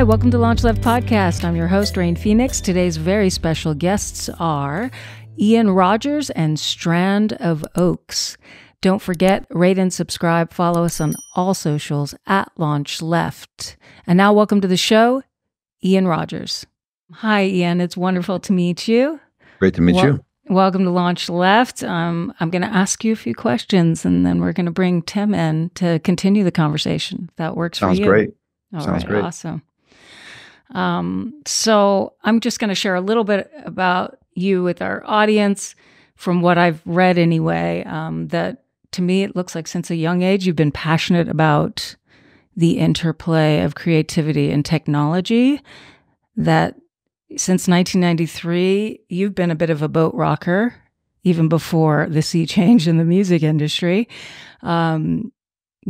Hi, welcome to LaunchLeft Podcast. I'm your host, Rain Phoenix. Today's very special guests are Ian Rogers and Strand of Oaks. Don't forget, rate and subscribe. Follow us on all socials at LaunchLeft. And now welcome to the show, Ian Rogers. Hi, Ian. It's wonderful to meet you. Great to meet you. Welcome to LaunchLeft. I'm going to ask you a few questions, and then we're going to bring Tim in to continue the conversation. If that works for you. Sounds great. Sounds great. Awesome. So I'm just going to share a little bit about you with our audience from what I've read anyway, that to me, it looks like since a young age, you've been passionate about the interplay of creativity and technology, that since 1993, you've been a bit of a boat rocker, even before the sea change in the music industry. You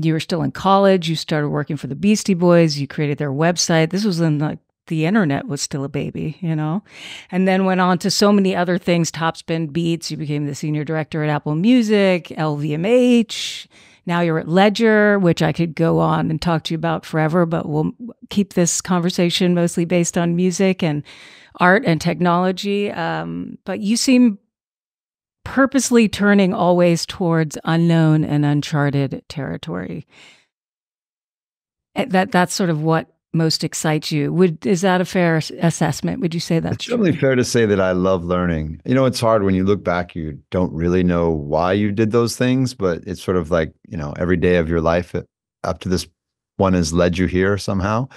were still in college. You started working for the Beastie Boys. You created their website. This was when the internet was still a baby, you know, and then went on to so many other things, Topspin Beats. You became the senior director at Apple Music, LVMH. Now you're at Ledger, which I could go on and talk to you about forever, but we'll keep this conversation mostly based on music and art and technology. But you seem purposely turning always towards unknown and uncharted territory. That's sort of what most excites you. Is that a fair assessment? Would you say that's It's definitely fair to say that I love learning. You know, it's hard when you look back, you don't really know why you did those things, but it's sort of like, you know, every day of your life up to this one has led you here somehow.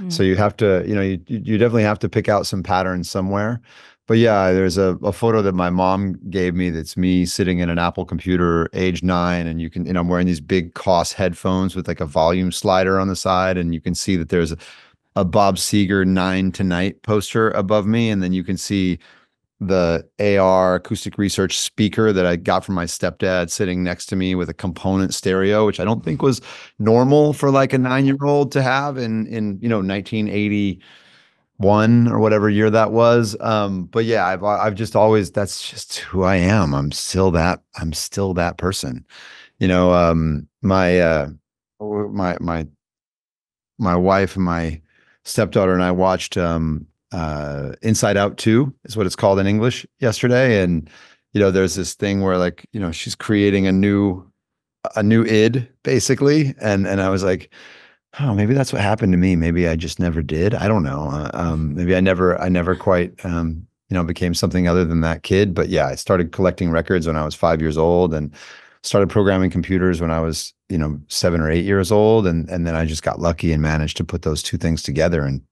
So you have to, you know, you definitely have to pick out some patterns somewhere. But yeah, there's a photo that my mom gave me that's me sitting in an Apple computer, age 9, and you can, you know, I'm wearing these big Koss headphones with like a volume slider on the side, and you can see that there's a Bob Seger 9 Tonight poster above me, and then you can see the AR acoustic research speaker that I got from my stepdad sitting next to me with a component stereo, which I don't think was normal for like a 9-year-old to have in you know 1981 or whatever year that was. But yeah, I've just always, that's just who I am. I'm still that person. You know, my wife and my stepdaughter and I watched Inside Out 2 is what it's called in English yesterday. And, you know, there's this thing where like, you know, she's creating a new id basically. And I was like, oh, maybe that's what happened to me. Maybe I just never did. I don't know. Maybe I never quite, you know, became something other than that kid. But yeah, I started collecting records when I was 5 years old and started programming computers when I was, you know, 7 or 8 years old. And then I just got lucky and managed to put those two things together and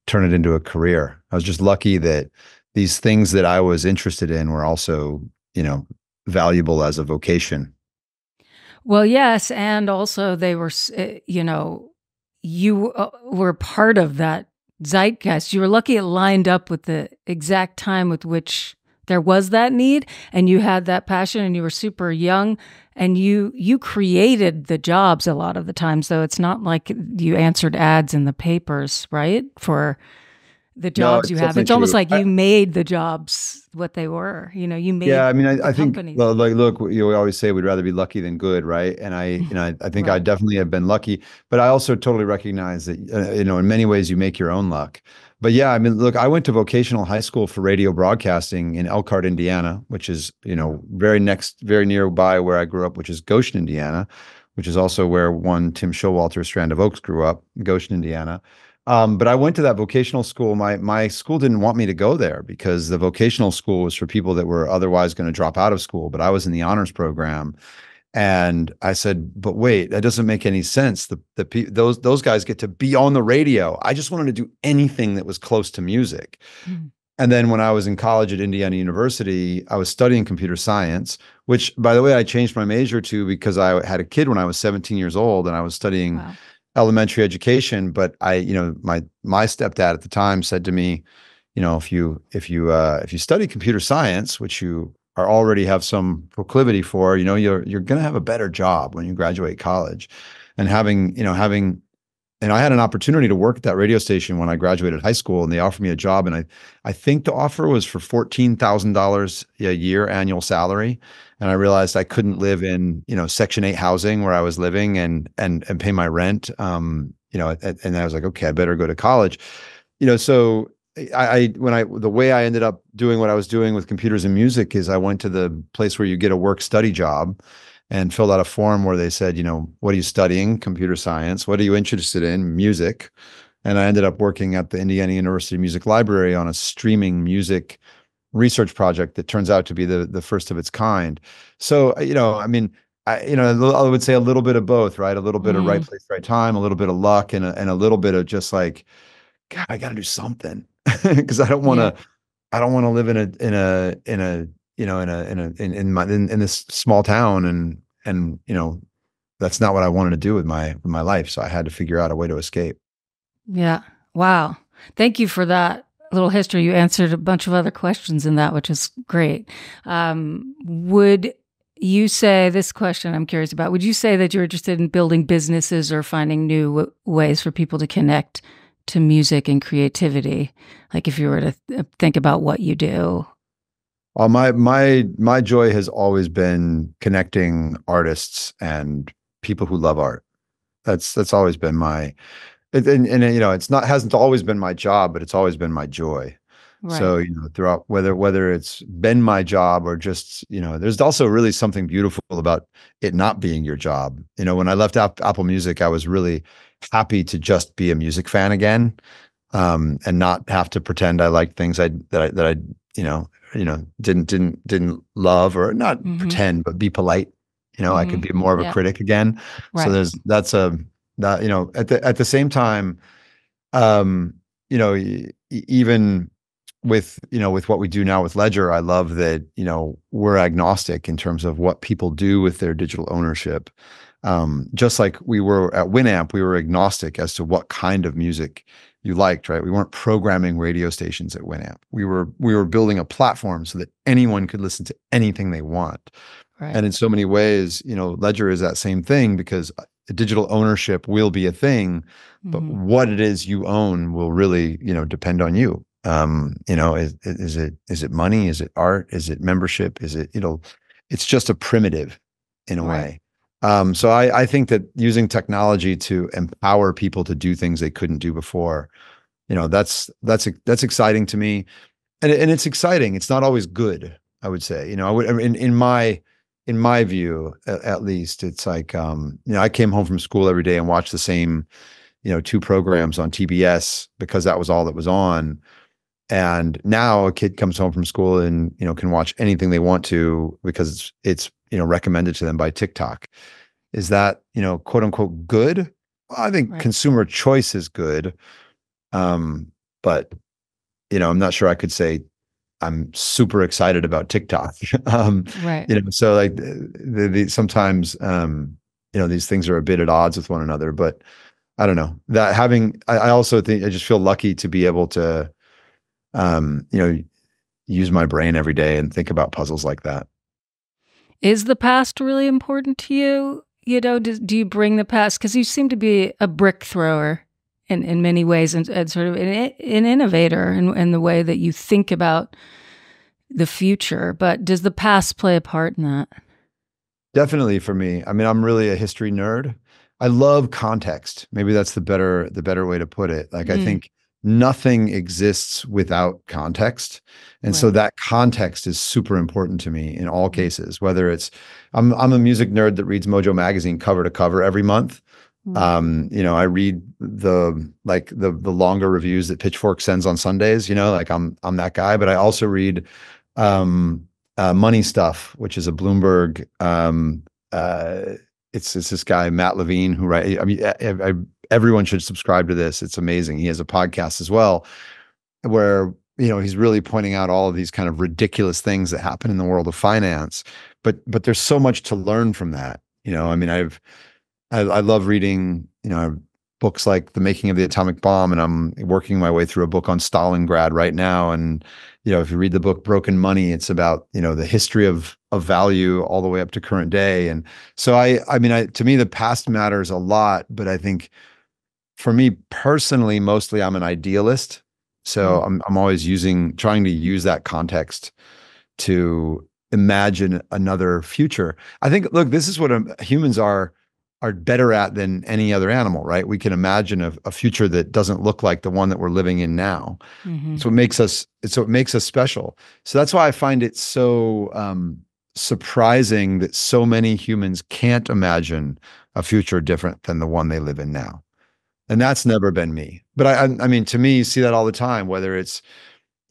turn it into a career. I was just lucky that these things that I was interested in were also, you know, valuable as a vocation. Well, yes. And also they were, you know, you were part of that zeitgeist. You were lucky it lined up with the exact time with which there was that need, and you had that passion, and you were super young, and you created the jobs a lot of the time. So it's not like you answered ads in the papers, right? For the jobs you have. It's almost like you made the jobs what they were. You know, you made. Yeah, I mean, I think. Well, like, look, you always say we'd rather be lucky than good, right? And I think I definitely have been lucky, but I also totally recognize that you know, in many ways, you make your own luck. But yeah, I mean, look, I went to vocational high school for radio broadcasting in Elkhart, Indiana, which is, you know, very nearby where I grew up, which is Goshen, Indiana, which is also where one Tim Showalter, Strand of Oaks, grew up, Goshen, Indiana. But I went to that vocational school. My school didn't want me to go there because the vocational school was for people that were otherwise going to drop out of school. But I was in the honors program, and I said, "But wait, that doesn't make any sense. Those guys get to be on the radio. I just wanted to do anything that was close to music." Mm. And then when I was in college at Indiana University, I was studying computer science, which, by the way, I changed my major to because I had a kid when I was 17 years old, and I was studying. Wow. Elementary education, but you know, my stepdad at the time said to me, you know, if you study computer science, which you already have some proclivity for, you know, you're going to have a better job when you graduate college. And and I had an opportunity to work at that radio station when I graduated high school, and they offered me a job, and I think the offer was for $14,000 a year annual salary. And I realized I couldn't live in, you know, Section 8 housing where I was living and pay my rent. and I was like, okay, I better go to college. So the way I ended up doing what I was doing with computers and music is I went to the place where you get a work study job and filled out a form where they said, what are you studying? Computer science. What are you interested in? Music. And I ended up working at the Indiana University Music Library on a streaming music research project that turns out to be the first of its kind. So, I mean, I would say a little bit of both, right? A little bit of right place, right time, a little bit of luck, and a little bit of just like, God, I got to do something because I don't want to live in this small town, and that's not what I wanted to do with my life. So I had to figure out a way to escape. Yeah. Wow. Thank you for that little history. You answered a bunch of other questions in that, which is great. Would you say, this question I'm curious about, would you say that you're interested in building businesses or finding new ways for people to connect to music and creativity? Like if you were to think about what you do. Well, my joy has always been connecting artists and people who love art. That's always been hasn't always been my job, but it's always been my joy. Right. So, throughout whether it's been my job or just, there's also really something beautiful about it not being your job. When I left Apple Music, I was really happy to just be a music fan again, and not have to pretend I liked things that I didn't love, or not pretend, but be polite. I could be more of a critic again. Right. So at the same time, even with what we do now with Ledger, I love that, we're agnostic in terms of what people do with their digital ownership. Just like we were at Winamp, we were agnostic as to what kind of music you liked, right? We weren't programming radio stations at Winamp. We were building a platform so that anyone could listen to anything they want. Right. And in so many ways, Ledger is that same thing, because digital ownership will be a thing, but what it is you own will really, depend on you. Is it money? Is it art? Is it membership? Is it, it's just a primitive in a way. So I think that using technology to empower people to do things they couldn't do before, that's exciting to me. And it's exciting. It's not always good, I would say. In my view, at least, it's like, I came home from school every day and watched the same, 2 programs on TBS because that was all that was on. And now a kid comes home from school and, can watch anything they want to because it's recommended to them by TikTok. Is that, quote unquote good? Well, I think consumer choice is good. But, I'm not sure I could say I'm super excited about TikTok. So like sometimes, these things are a bit at odds with one another, but I don't know I also think I just feel lucky to be able to, use my brain every day and think about puzzles like that. Is the past really important to you? Do you bring the past? Because you seem to be a brick thrower in many ways, and sort of an innovator in the way that you think about the future. But does the past play a part in that? Definitely for me. I mean, I'm really a history nerd. I love context. Maybe that's the better way to put it. Like, I think nothing exists without context. And so that context is super important to me in all cases, whether it's, I'm a music nerd that reads Mojo magazine cover to cover every month. I read the longer reviews that Pitchfork sends on Sundays, like I'm that guy, but I also read, Money Stuff, which is a Bloomberg, it's this guy, Matt Levine, who writes, I mean, everyone should subscribe to this. It's amazing. He has a podcast as well where, he's really pointing out all of these kind of ridiculous things that happen in the world of finance, but there's so much to learn from that. I mean, I love reading, books like The Making of the Atomic Bomb, and I'm working my way through a book on Stalingrad right now. And, if you read the book Broken Money, it's about, the history of value all the way up to current day. And so to me, the past matters a lot, but I think for me personally, mostly I'm an idealist. So I'm always trying to use that context to imagine another future. I think, look, this is what humans are are better at than any other animal, right? We can imagine a future that doesn't look like the one that we're living in now. Mm-hmm. So it makes us special. So that's why I find it so surprising that so many humans can't imagine a future different than the one they live in now. And that's never been me. But I mean, to me, you see that all the time, whether it's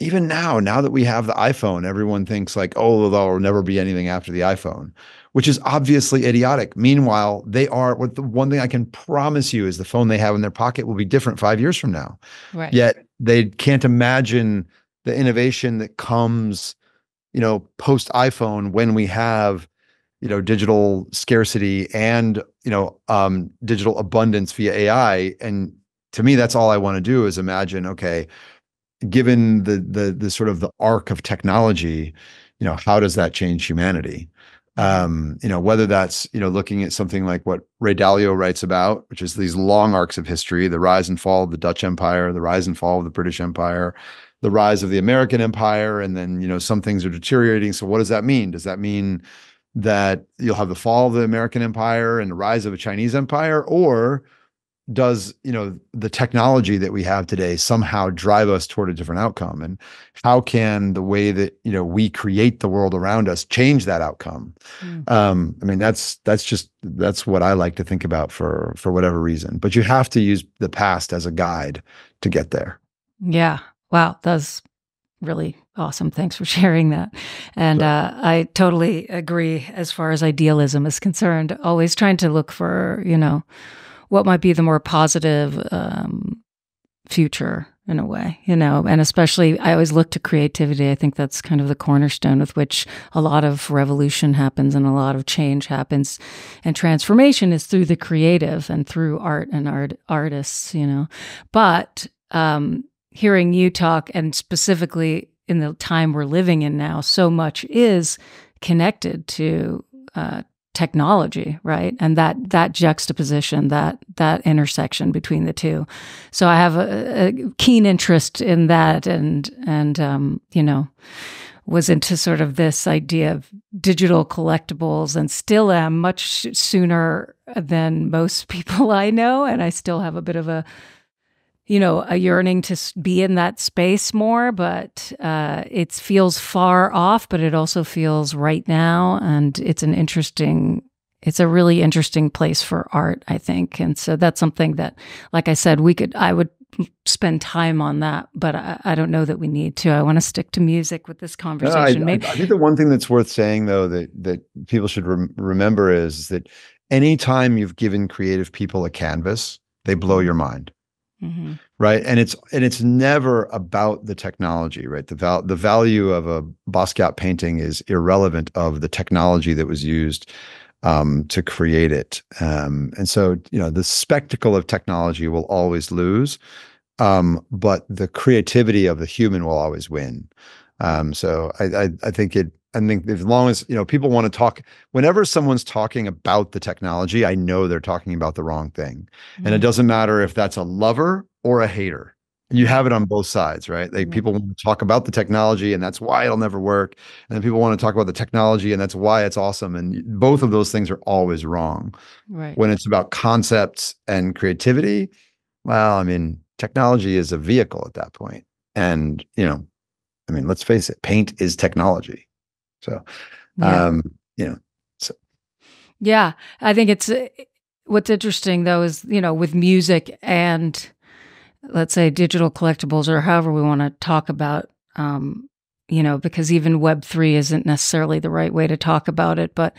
even now that we have the iPhone, everyone thinks like, oh, there'll never be anything after the iPhone, which is obviously idiotic. Meanwhile, the one thing I can promise you is the phone they have in their pocket will be different 5 years from now. Right. Yet they can't imagine the innovation that comes, post iPhone when we have, digital scarcity and, digital abundance via AI. And to me, that's all I want to do is imagine, okay, given the sort of the arc of technology, how does that change humanity? Whether that's, looking at something like what Ray Dalio writes about, which is these long arcs of history, the rise and fall of the Dutch Empire, the rise and fall of the British Empire, the rise of the American Empire, and then, some things are deteriorating. So what does that mean? Does that mean that you'll have the fall of the American Empire and the rise of a Chinese empire? Or does the technology that we have today somehow drive us toward a different outcome? And how can the way that we create the world around us change that outcome? I mean, that's what I like to think about for whatever reason. But you have to use the past as a guide to get there. Yeah. Wow. That's really awesome. Thanks for sharing that. And I totally agree as far as idealism is concerned. Always trying to look for what might be the more positive future in a way, and especially I always look to creativity. I think that's kind of the cornerstone with which a lot of revolution happens and a lot of change happens, and transformation is through the creative and through art and artists, But hearing you talk, and specifically in the time we're living in now, so much is connected to technology, right? And that juxtaposition, that intersection between the two. So I have a keen interest in that, and was into sort of this idea of digital collectibles, and still am much sooner than most people I know. And I still have a bit of a yearning to be in that space more, but it feels far off, but it also feels right now. And it's a really interesting place for art, I think. And so that's something that, like I said, I would spend time on that, but I don't know that we need to. I want to stick to music with this conversation. I think the one thing that's worth saying, though, that people should remember is that anytime you've given creative people a canvas, they blow your mind. Mm-hmm. Right. And it's never about the technology, right? The value of a Basquiat painting is irrelevant of the technology that was used to create it. And so, the spectacle of technology will always lose, but the creativity of the human will always win. So I think as long as, people want to talk, whenever someone's talking about the technology, I know they're talking about the wrong thing. Mm-hmm. And it doesn't matter if that's a lover or a hater. And you have it on both sides, right? Like, people want to talk about the technology and that's why it'll never work. And then people want to talk about the technology and that's why it's awesome. And both of those things are always wrong. Right. When it's about concepts and creativity, well, I mean, technology is a vehicle at that point. And, let's face it, paint is technology. So, Yeah, I think it's what's interesting though is, with music and let's say digital collectibles, or however we want to talk about, because even Web3 isn't necessarily the right way to talk about it, but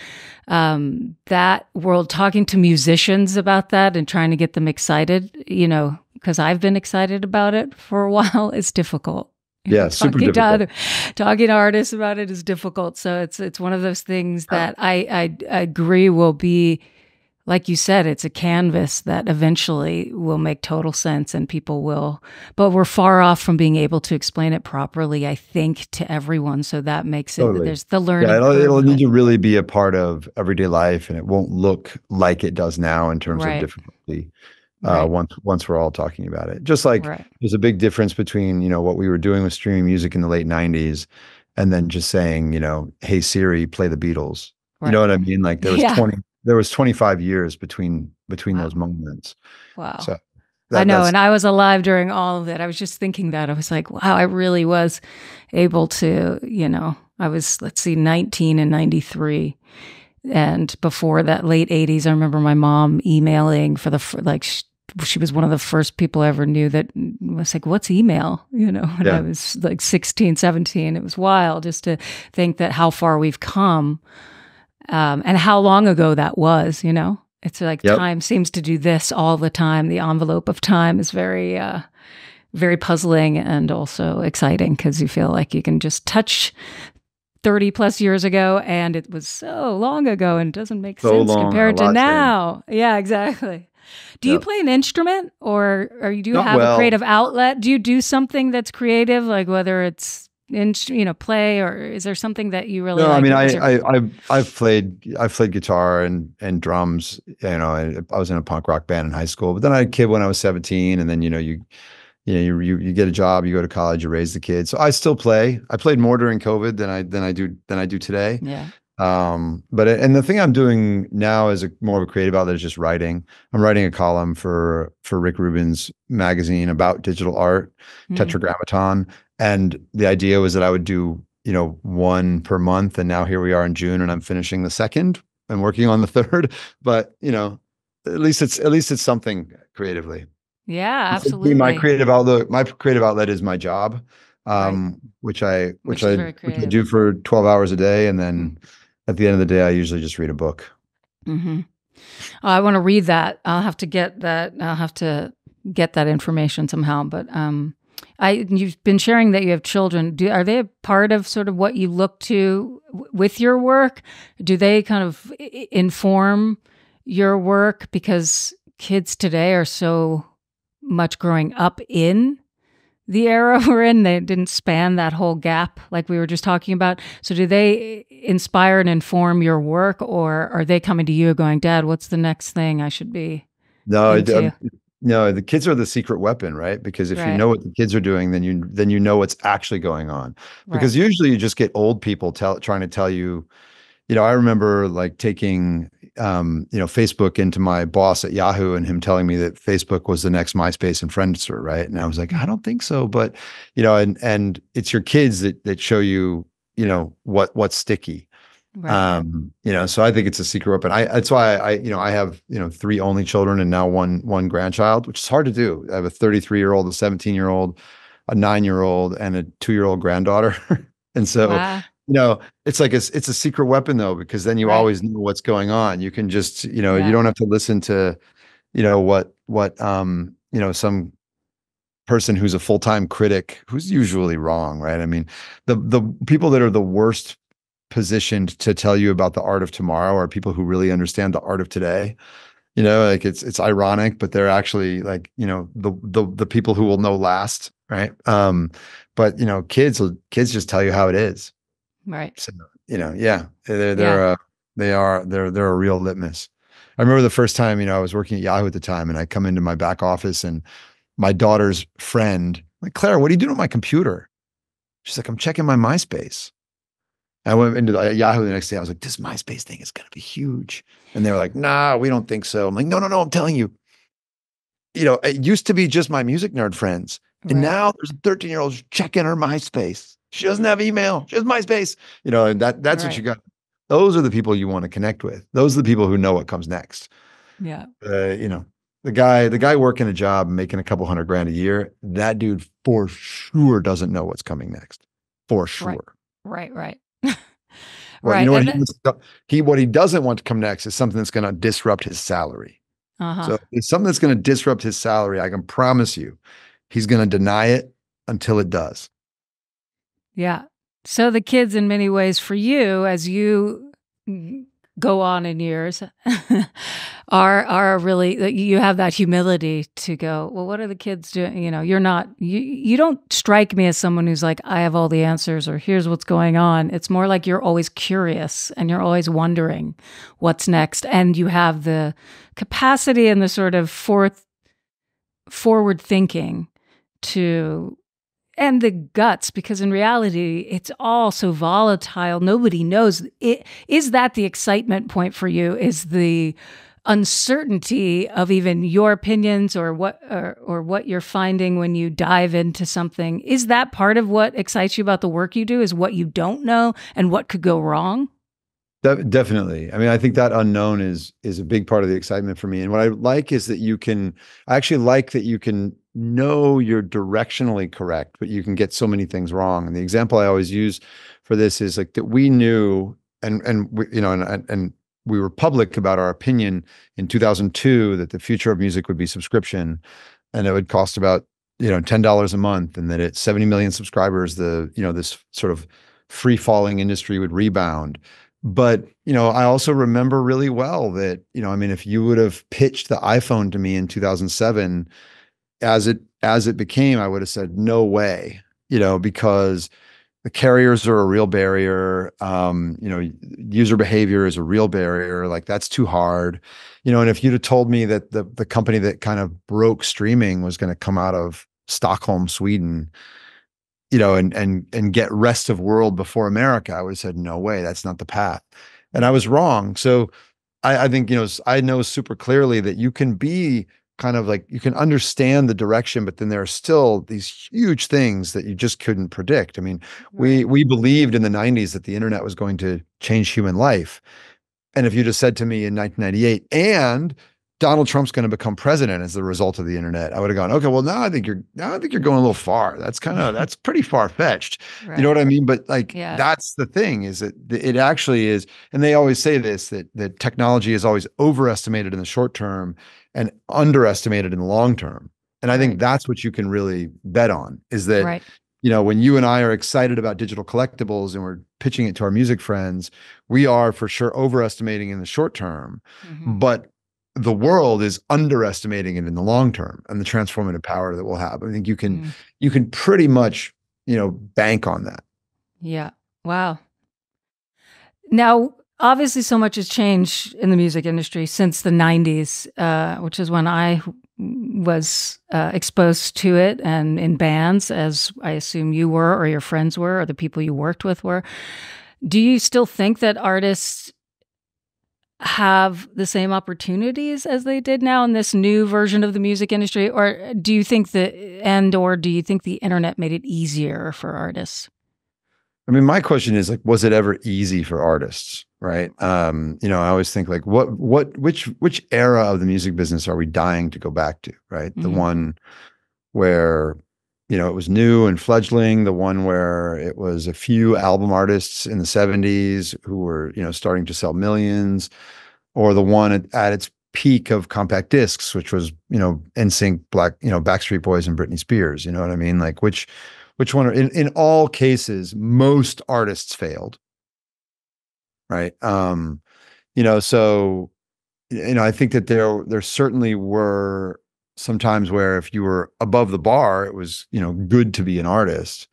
that world, talking to musicians about that and trying to get them excited, because I've been excited about it for a while, is difficult. Yeah, super difficult. Talking to artists about it is difficult. So it's one of those things that I agree will be, like you said, it's a canvas that eventually will make total sense and people will, but we're far off from being able to explain it properly, I think, to everyone. So that makes it, there's the learning. Yeah, it'll need to really be a part of everyday life, and it won't look like it does now in terms of difficulty. Once we're all talking about it, just like there's a big difference between, what we were doing with streaming music in the late 90s and then just saying, hey Siri, play the Beatles. You know what I mean? Like there there was 25 years between Wow. those moments. Wow. So I know. And I was alive during all of it. I was just thinking that. I was like, wow, I really was able to, I was, 19 and 93. And before that, late 80s, I remember my mom emailing for she was one of the first people I ever knew that was like, what's email? When I was like 16, 17. It was wild just to think that how far we've come and how long ago that was, It's like time seems to do this all the time. The envelope of time is very, very puzzling and also exciting because you feel like you can just touch 30 plus years ago and it was so long ago and doesn't make sense compared to now. Yeah, exactly. Do you play an instrument or do you have a creative outlet? Do you do something that's creative, like whether it's play, or is there something that you really like? No, I mean, I've played guitar and drums. I was in a punk rock band in high school, but then I had a kid when I was 17, and then you get a job, you go to college, you raise the kids. So I still play. I played more during COVID than I do today. Yeah. And the thing I'm doing now is more of a creative outlet is just writing. I'm writing a column for Rick Rubin's magazine about digital art, Tetragrammaton. And the idea was that I would do, one per month. And now here we are in June and I'm finishing the second and working on the third. But, at least it's something creatively. Yeah, absolutely. My creative outlet is my job, which I do for 12 hours a day. And then at the end of the day, I usually just read a book. Mm-hmm. Oh, I want to read that. I'll have to get that. Information somehow. But you've been sharing that you have children. Are they a part of sort of what you look to with your work? Do they kind of inform your work? Because kids today are so much growing up in the era we're in. They didn't span that whole gap like we were just talking about. So do they inspire and inform your work, or are they coming to you going, Dad, what's the next thing I should be into? No, the kids are the secret weapon, right? Because if you know what the kids are doing, then you know what's actually going on. Because usually you just get old people trying to tell you, I remember like taking Facebook into my boss at Yahoo and him telling me that Facebook was the next MySpace and Friendster, right? And I was like, I don't think so, but and it's your kids that show you, what's sticky. Right. So I think it's a secret weapon. That's why I have, 3 only children and now one grandchild, which is hard to do. I have a 33-year-old, a 17-year-old, a 9-year-old, and a 2-year-old granddaughter. And so, it's like it's a secret weapon though, because then you always know what's going on. You can just, you don't have to listen to, what some person who's a full-time critic who's usually wrong, right? I mean, the people that are the worst positioned to tell you about the art of tomorrow are people who really understand the art of today. Like it's ironic, but they're actually like, the people who will know last, right? But kids just tell you how it is. Right. So, they're a real litmus. I remember the first time, I was working at Yahoo at the time, and I come into my back office and my daughter's friend, like, Claire, what are you doing on my computer? She's like, I'm checking my MySpace. I went into Yahoo the next day. I was like, this MySpace thing is going to be huge. And they were like, nah, we don't think so. I'm like, no, I'm telling you. It used to be just my music nerd friends. And now there's a 13-year-old checking her MySpace. She doesn't have email. She has MySpace. And that's what you got. Those are the people you want to connect with. Those are the people who know what comes next. Yeah. The guy working a job and making a couple $100,000 a year, that dude for sure doesn't know what's coming next. For sure. Right. Well, what he doesn't want to come next is something that's going to disrupt his salary. So if it's something that's going to disrupt his salary, I can promise you, he's going to deny it until it does. Yeah. So the kids, in many ways, for you, as you go on in years, are really, you have that humility to go, well, what are the kids doing? You don't strike me as someone who's like, I have all the answers, or here's what's going on. It's more like you're always curious and you're always wondering what's next. And you have the capacity and the sort of forward thinking to and the guts, because in reality, it's all so volatile. Nobody knows. Is that the excitement point for you? Is the uncertainty of even your opinions or what you're finding when you dive into something? Is that part of what excites you about the work you do? Is what you don't know and what could go wrong? Definitely. I mean, I think that unknown is a big part of the excitement for me. And what I like is that I actually like that you can know you're directionally correct, but you can get so many things wrong. And the example I always use for this is like that we knew, and we, and we were public about our opinion in 2002 that the future of music would be subscription, and it would cost about $10 a month, and that at 70 million subscribers, this sort of free falling industry would rebound. But, I also remember really well that, I mean, if you would have pitched the iPhone to me in 2007, as it became, I would have said, no way, because the carriers are a real barrier. User behavior is a real barrier. Like, that's too hard, and if you'd have told me that the company that kind of broke streaming was going to come out of Stockholm, Sweden, and get rest of world before America, I would have said, no way, that's not the path. And I was wrong. So I think, I know super clearly that you can be kind of like, you can understand the direction, but then there are still these huge things that you just couldn't predict. I mean, Right. we believed in the 90s that the internet was going to change human life. And if you just said to me in 1998, and Donald Trump's going to become president as the result of the internet, I would have gone, okay, well, now I think you're going a little far. That's pretty far fetched. Right. You know what I mean? But like, Yeah. that's the thing, is that it actually is. And they always say this, that technology is always overestimated in the short term and underestimated in the long term. And I think that's what you can really bet on, is that, Right. when you and I are excited about digital collectibles and we're pitching it to our music friends, we are for sure overestimating in the short term, but the world is underestimating it in the long term and the transformative power that we'll have. I think you can pretty much, bank on that. Yeah. Wow. Now, obviously, so much has changed in the music industry since the 90s, which is when I was exposed to it and in bands, as I assume you were, or your friends were, or the people you worked with were. Do you still think that artists have the same opportunities as they did now in this new version of the music industry? Or do you think the internet made it easier for artists? I mean, my question is like, was it ever easy for artists? Right. I always think like, which era of the music business are we dying to go back to? Right. The one where, it was new and fledgling, the one where it was a few album artists in the 70s who were, starting to sell millions, or the one at its peak of compact discs, which was, NSYNC, Backstreet Boys and Britney Spears. You know what I mean? Like, which one in all cases, most artists failed. Right. So, I think that there certainly were some times where if you were above the bar, it was, good to be an artist.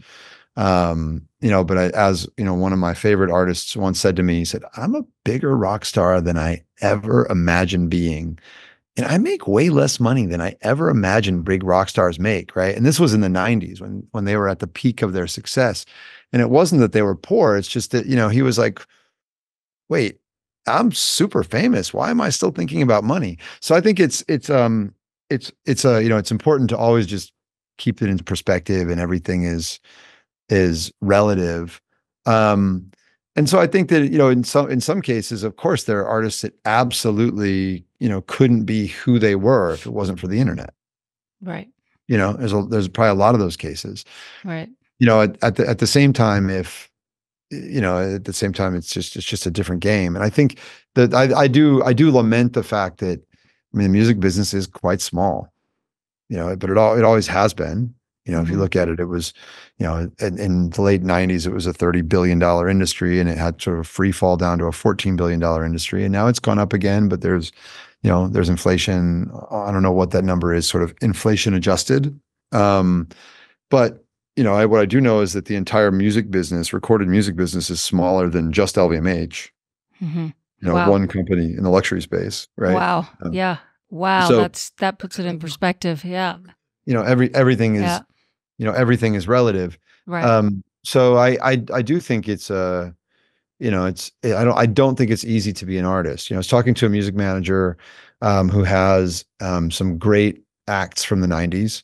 But as one of my favorite artists once said to me, he said, I'm a bigger rock star than I ever imagined being. And I make way less money than I ever imagined big rock stars make, right? And this was in the 90s when they were at the peak of their success. And it wasn't that they were poor. It's just that, he was like, wait, I'm super famous. Why am I still thinking about money? So I think it's important to always just keep it in perspective, and everything is relative. And so I think that, in some cases, of course, there are artists that absolutely, couldn't be who they were if it wasn't for the internet. Right. There's probably a lot of those cases. Right. At the same time, it's just a different game. And I think that I do lament the fact that, I mean, the music business is quite small, but it always has been. If you look at it, it was, in the late 90s, it was a $30 billion industry, and it had sort of free fall down to a $14 billion industry. And now it's gone up again, but there's inflation. I don't know what that number is, sort of inflation adjusted. But, what I do know is that the entire music business, recorded music business, is smaller than just LVMH. Wow. One company in the luxury space, right? Wow. Yeah. Wow. So, that puts it in perspective. Yeah. Everything is everything is relative. Right. So I do think it's I don't think it's easy to be an artist. I was talking to a music manager who has some great acts from the 90s,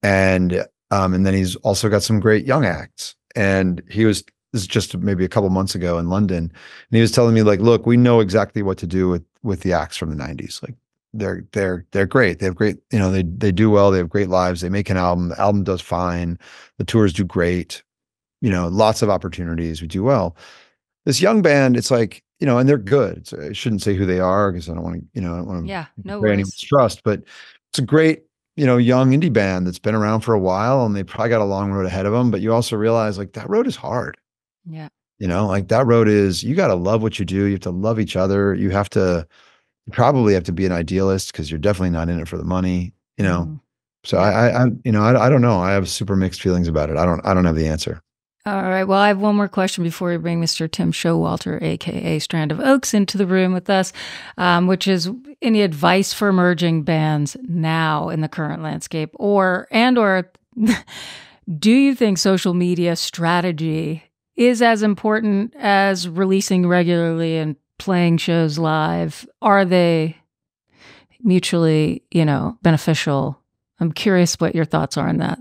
and then he's also got some great young acts. And this is just maybe a couple months ago in London, and he was telling me, like, look, we know exactly what to do with the acts from the 90s. Like, they're great. They have great, they do well. They have great lives. They make an album. The album does fine. The tours do great. Lots of opportunities. We do well. This young band, it's like, and they're good. So I shouldn't say who they are because I don't want to, I don't want to Yeah, no betray anyone's worries. trust, but it's a great, young indie band that's been around for a while, and they probably got a long road ahead of them. But you also realize, like, that road is hard. Yeah. Like, that road is, you got to love what you do. You have to love each other. You probably have to be an idealist because you're. Definitely not in it for the money. Mhm. So Yeah. I don't know. I have super mixed feelings about it. I don't have the answer. All right. Well, I have one more question before we bring Mr. Tim Showalter, aka Strand of Oaks, into the room with us, which is any advice for emerging bands now in the current landscape, or do you think social media strategy is as important as releasing regularly and playing shows live? Are they mutually, beneficial? I'm curious what your thoughts are on that.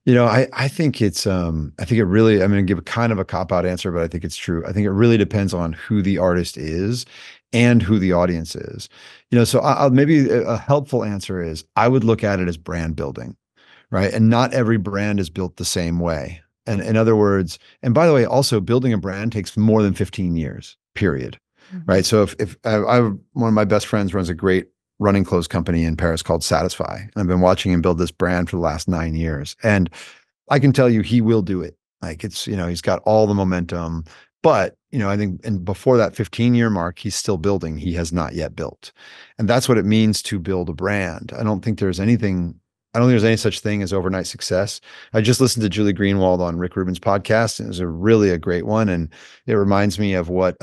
I think I think it really, I'm going to give a kind of a cop-out answer, but I think it's true. I think it really depends on who the artist is and who the audience is. So maybe a helpful answer is I would look at it as brand building, right? And not every brand is built the same way. And in other words, and by the way, also building a brand takes more than 15 years, period. Mhm. Right. So if one of my best friends runs a great running clothes company in Paris called Satisfy. And I've been watching him build this brand for the last 9 years. And I can tell you he will do it. Like, it's, he's got all the momentum. But, I think, and before that 15-year mark, he's still building. He has not yet built. And that's what it means to build a brand. I don't think there's any such thing as overnight success. I just listened to Julie Greenwald on Rick Rubin's podcast, and it was really a great one. And it reminds me of what,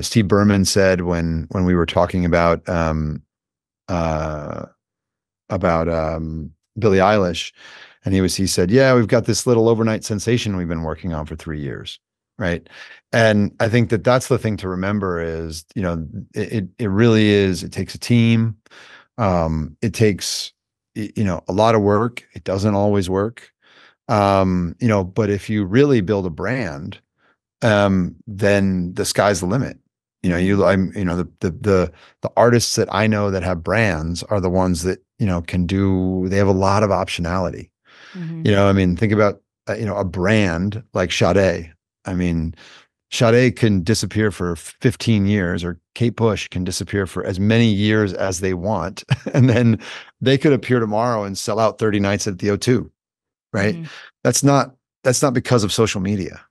Steve Berman said when we were talking about Billie Eilish, and he said, yeah, we've got this little overnight sensation we've been working on for 3 years, right? And I think that's the thing to remember is, it really is. It takes a team. It takes a lot of work. It doesn't always work. But if you really build a brand, then the sky's the limit. The artists that I know that have brands are the ones that, they have a lot of optionality. Mhm. Think about, a brand like Sade. Sade can disappear for 15 years, or Kate Bush can disappear for as many years as they want. And then they could appear tomorrow and sell out 30 nights at the O2, right? Mhm. That's not because of social media.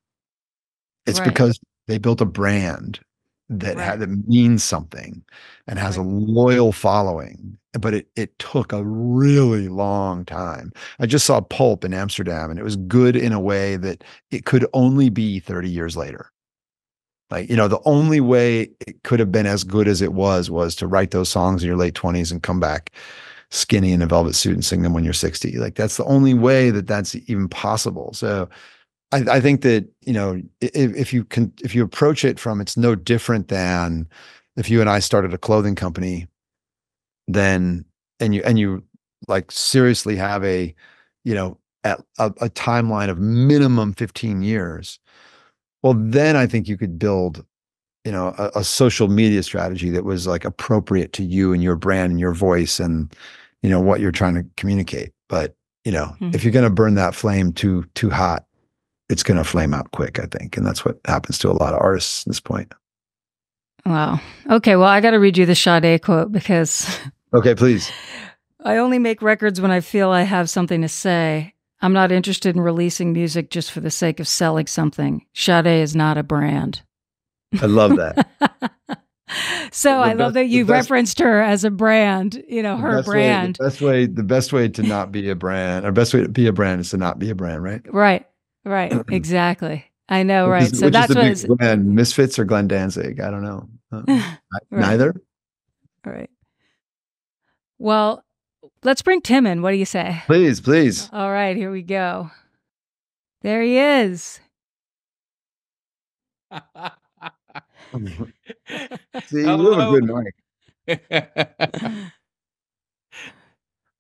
It's Right. because they built a brand Right. that means something and has a Right. loyal following. But it took a really long time. I just saw Pulp in Amsterdam, and it was good in a way that it could only be 30 years later. Like, the only way it could have been as good as it was to write those songs in your late 20s and come back skinny in a velvet suit and sing them when you're 60. Like, that's the only way that's even possible. So I think that, if you approach it from, it's no different than if you and I started a clothing company, then, and you like seriously have a timeline of minimum 15 years. Well, then I think you could build, a social media strategy that was like appropriate to you and your brand and your voice and, what you're trying to communicate. But, if Mhm. you're going to burn that flame too hot, it's going to flame out quick, I think. And that's what happens to a lot of artists at this point. Wow. Okay. Well, I got to read you the Sade quote because Okay, please. I only make records when I feel I have something to say. I'm not interested in releasing music just for the sake of selling something. Sade is not a brand. I love that. So The I love best, that the you best, referenced her as a brand, her brand. the best way to not be a brand, or best way to be a brand is to not be a brand, right? Right. Right. Exactly. I know. Right. So Which is that's the what bigger is. brand, Misfits or Glenn Danzig? I don't know. Right. Neither. Right. Well, Let's bring Tim in. What do you say? Please, please. All right, here we go. There he is. See, you have a good mic.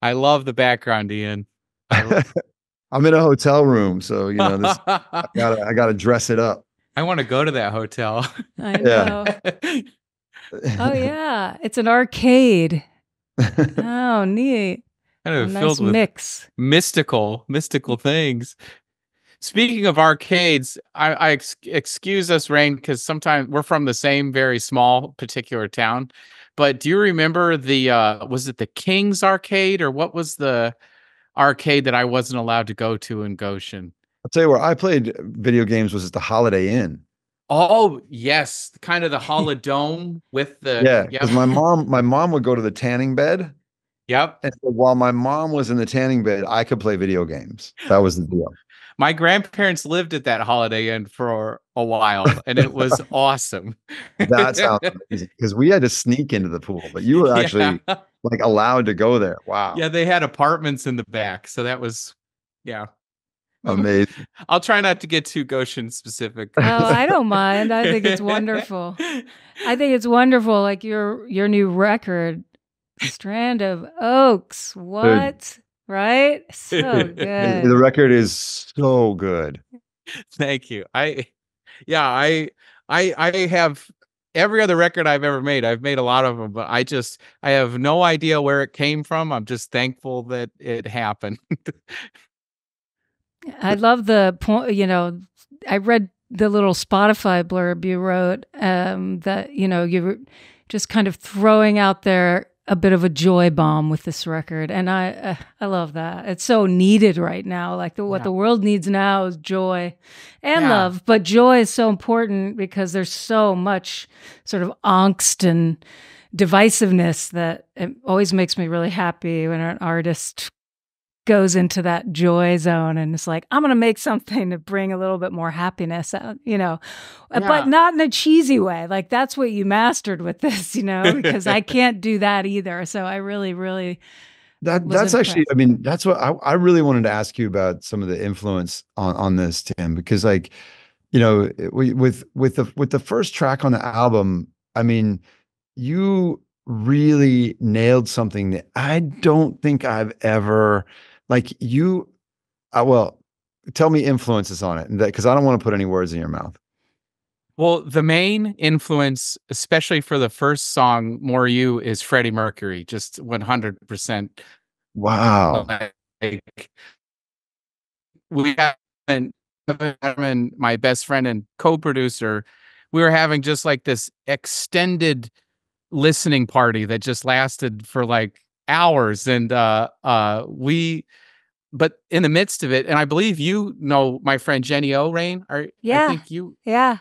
I love the background, Ian. I'm in a hotel room, so this. I gotta dress it up. I want to go to that hotel. I know. Oh yeah, it's an arcade. Oh, neat. Kind of nice filled with mix. mystical things. Speaking of arcades, I excuse us, Rain, because sometimes we're from the same very small particular town. But do you remember was it the King's Arcade, or what was the arcade that I wasn't allowed to go to in Goshen? I'll tell you where I played video games was at the Holiday Inn. Oh yes, kind of the Holodome with the because my mom would go to the tanning bed. Yep. And so while my mom was in the tanning bed, I could play video games. That was the deal. My grandparents lived at that Holiday Inn for a while, and it was awesome. That sounds amazing because we had to sneak into the pool, but you were actually like allowed to go there. Wow. Yeah, they had apartments in the back, so that was amazing. I'll try not to get too Goshen specific. Oh, I don't mind. I think it's wonderful. I think it's wonderful. Like your new record, Strand of Oaks. What? Dude. Right? So good. The record is so good. Thank you. I have every other record I've ever made. I've made a lot of them, but I have no idea where it came from. I'm just thankful that it happened. I love the point, I read the little Spotify blurb you wrote, that, you were just kind of throwing out there a bit of a joy bomb with this record. And I love that. It's so needed right now. Like what the world needs now is joy and love, but joy is so important because there's so much sort of angst and divisiveness that it always makes me really happy when an artist goes into that joy zone and it's like, I'm going to make something to bring a little bit more happiness, but not in a cheesy way. Like that's what you mastered with this, because I can't do that either. So I really, really, that's actually, that's what I really wanted to ask you about, some of the influence on this, Tim, because like, with the first track on the album, you really nailed something that I don't think I've ever tell me influences on it, because I don't want to put any words in your mouth. Well, the main influence, especially for the first song, More You, is Freddie Mercury, just 100%. Wow. We have my best friend and co-producer, we were having just like this extended listening party that just lasted for like hours, and but in the midst of it, and I believe my friend Jenny O. Rain. I think you. Yeah.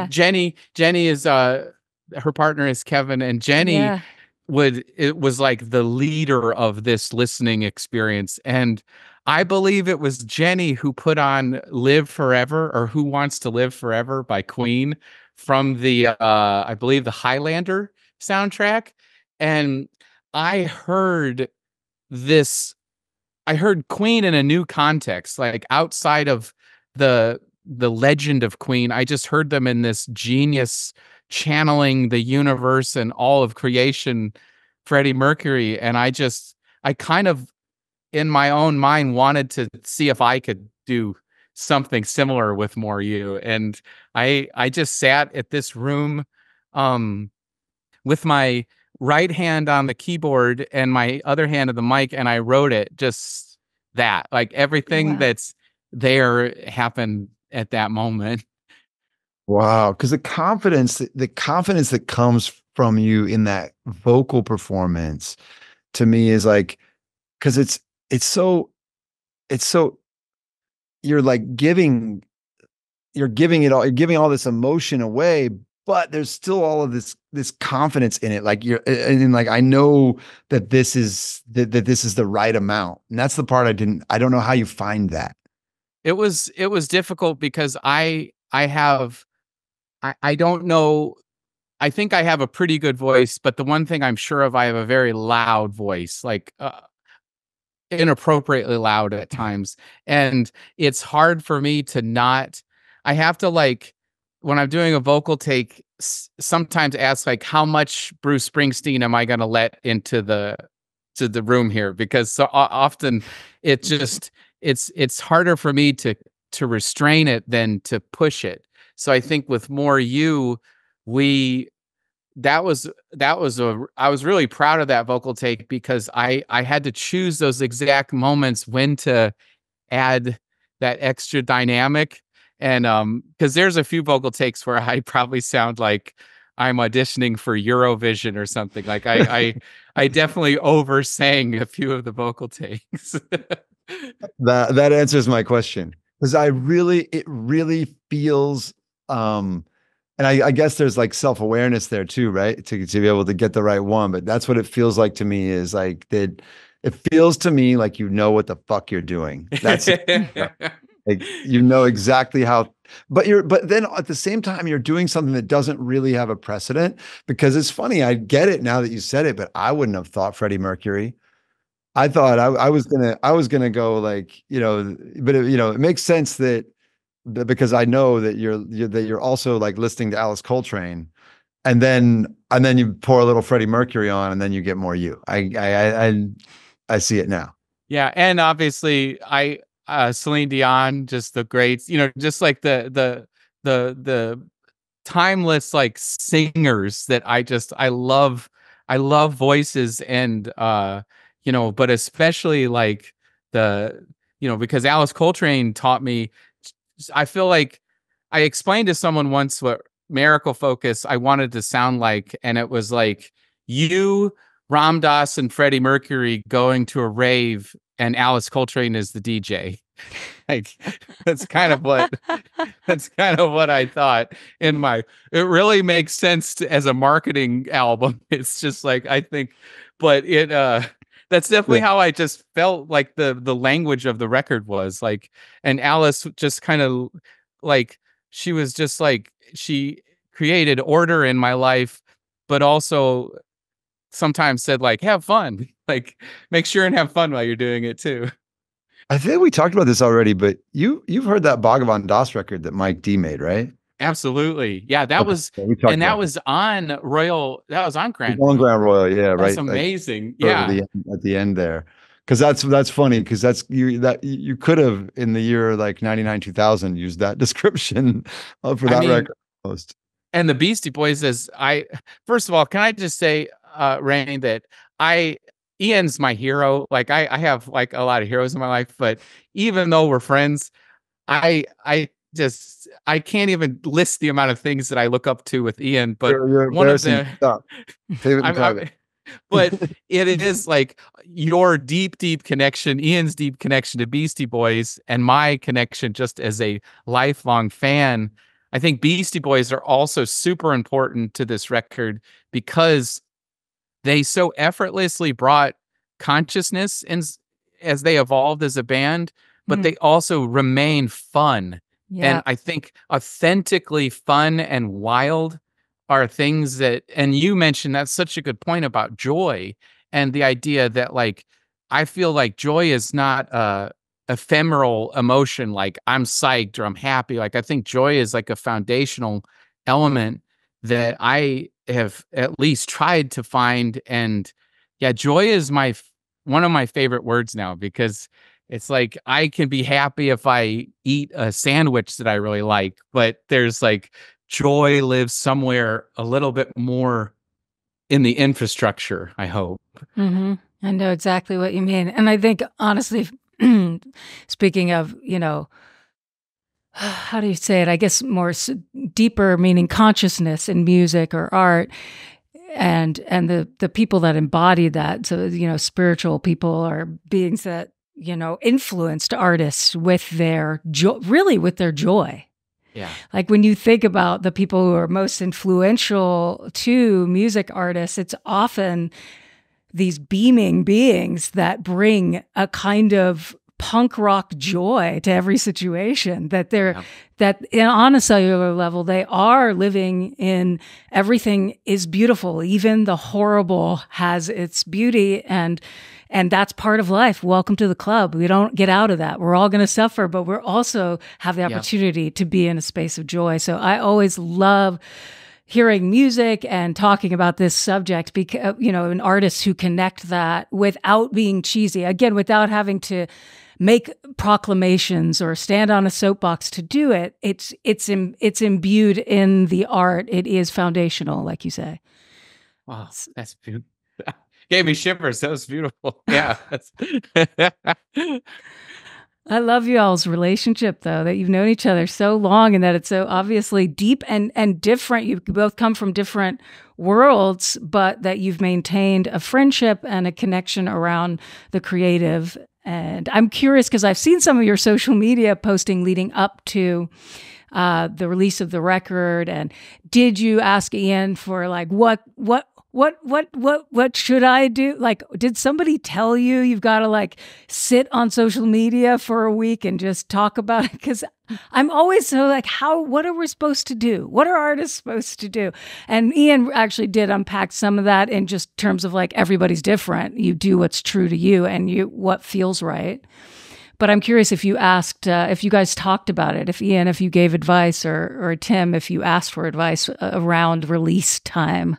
Jenny is her partner is Kevin, and Jenny was like the leader of this listening experience, and I believe it was Jenny who put on "Live Forever" or "Who Wants to Live Forever" by Queen from the I believe the Highlander soundtrack, and I heard Queen in a new context, like outside of the legend of Queen. I just heard them in this genius channeling the universe and all of creation, Freddie Mercury, and I kind of in my own mind wanted to see if I could do something similar with More You, and I just sat at this room with my right hand on the keyboard and my other hand on the mic, and I wrote it, just that, like everything that's there happened at that moment. Wow. Because the confidence that comes from you in that vocal performance to me is like, because it's so you're like giving all this emotion away, but there's still all of this confidence in it. Like I know that this is the right amount. And that's the part I don't know how you find that. It was difficult because I don't know. I think I have a pretty good voice, but the one thing I'm sure of, I have a very loud voice. Like inappropriately loud at times. And it's hard for me to not, I have to like, when I'm doing a vocal take, sometimes ask like, how much Bruce Springsteen am I going to let into the room here? Because so often it just, it's harder for me to restrain it than to push it. So I think with More You, I was really proud of that vocal take because I had to choose those exact moments when to add that extra dynamic. And because there's a few vocal takes where I probably sound like I'm auditioning for Eurovision or something. Like I definitely oversang a few of the vocal takes. That answers my question, because it really feels and I guess there's like self-awareness there too, right? To be able to get the right one. But that's what it feels like to me, is like that it feels to me like you know what the fuck you're doing. That's like you know exactly how, but then at the same time you're doing something that doesn't really have a precedent. Because it's funny, I get it now that you said it, but I wouldn't have thought Freddie Mercury. I thought I was gonna go like, but it makes sense that because I know that you're also like listening to Alice Coltrane, and then you pour a little Freddie Mercury on, and then you get More You. I see it now. Yeah, and obviously Celine Dion, just the greats, just like the timeless like singers that I love. I love voices, and but especially like because Alice Coltrane taught me. I feel like I explained to someone once what Miracle Focus I wanted to sound like, and it was like you, Ram Dass, and Freddie Mercury going to a rave, and Alice Coltrane is the DJ. Like that's kind of what I thought in my. It really makes sense as a marketing album. It's just like I think, but it that's definitely how I just felt like the language of the record was like. And Alice just kind of like, she was just like, she created order in my life, but also sometimes said like, have fun, like make sure and have fun while you're doing it too. I think we talked about this already, but you've heard that Bhagavan Das record that Mike D made, right? Absolutely. Yeah, that was, and that was on Grand Royal. Grand Royal, yeah, right. That's amazing. Like, yeah. At the end there. Because that's funny, because you could have in the year like 99, 2000 used that description for that record almost. And the Beastie Boys, first of all, can I just say, Rain, that Ian's my hero. Like I have like a lot of heroes in my life, but even though we're friends, I can't even list the amount of things that I look up to with Ian. But one of them, but it is like your deep connection, Ian's deep connection to Beastie Boys, and my connection just as a lifelong fan. I think Beastie Boys are also super important to this record because they so effortlessly brought consciousness in as they evolved as a band, but they also remain fun. Yeah. And I think authentically fun and wild are things that, and you mentioned that's such a good point about joy and the idea that like, I feel like joy is not a ephemeral emotion. Like I'm psyched or I'm happy. Like I think joy is like a foundational element that I have at least tried to find. And yeah, joy is one of my favorite words now, because it's like I can be happy if I eat a sandwich that I really like, but there's like joy lives somewhere a little bit more in the infrastructure, I hope. Mm-hmm. I know exactly what you mean. And I think, honestly, speaking of, how do you say it? I guess more deeper meaning consciousness in music or art, and the people that embody that. So, spiritual people are beings that, influenced artists with their joy, really with their joy. Yeah. Like when you think about the people who are most influential to music artists, it's often these beaming beings that bring a kind of punk rock joy to every situation, that that on a cellular level, they are living in everything is beautiful. Even the horrible has its beauty, and that's part of life. Welcome to the club. We don't get out of that. We're all going to suffer, but we're also have the opportunity to be in a space of joy. So I always love hearing music and talking about this subject, because, an artist who connect that without being cheesy, again, without having to make proclamations or stand on a soapbox to do it. It's imbued in the art. It is foundational, like you say. Wow, that's beautiful. Gave me shivers. That was beautiful. Yeah. I love y'all's relationship, though, that you've known each other so long and that it's so obviously deep and different. You both come from different worlds, but that you've maintained a friendship and a connection around the creative. And I'm curious because I've seen some of your social media posting leading up to the release of the record. And did you ask Ian for like, what should I do? Like, did somebody tell you you've got to like sit on social media for a week and just talk about it? Because I'm always so like, what are we supposed to do? What are artists supposed to do? And Ian actually did unpack some of that in just terms of like, everybody's different. You do what's true to you and what feels right. But I'm curious if you asked, if you guys talked about it, if you gave advice, or Tim, if you asked for advice around release time.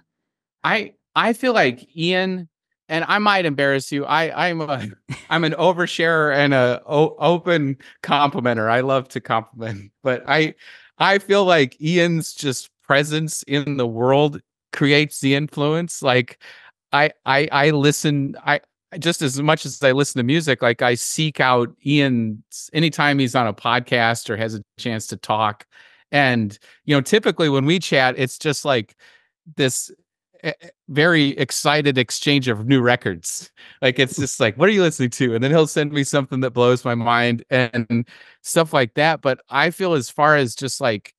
I feel like Ian, and I might embarrass you. I'm an oversharer and a open complimenter. I love to compliment, but I feel like Ian's just presence in the world creates the influence. Like I listen. I just as much as I listen to music, like I seek out Ian's anytime he's on a podcast or has a chance to talk. And typically when we chat, it's just like this very excited exchange of new records. Like it's just like, what are you listening to? And then he'll send me something that blows my mind and stuff like that. But I feel as far as just like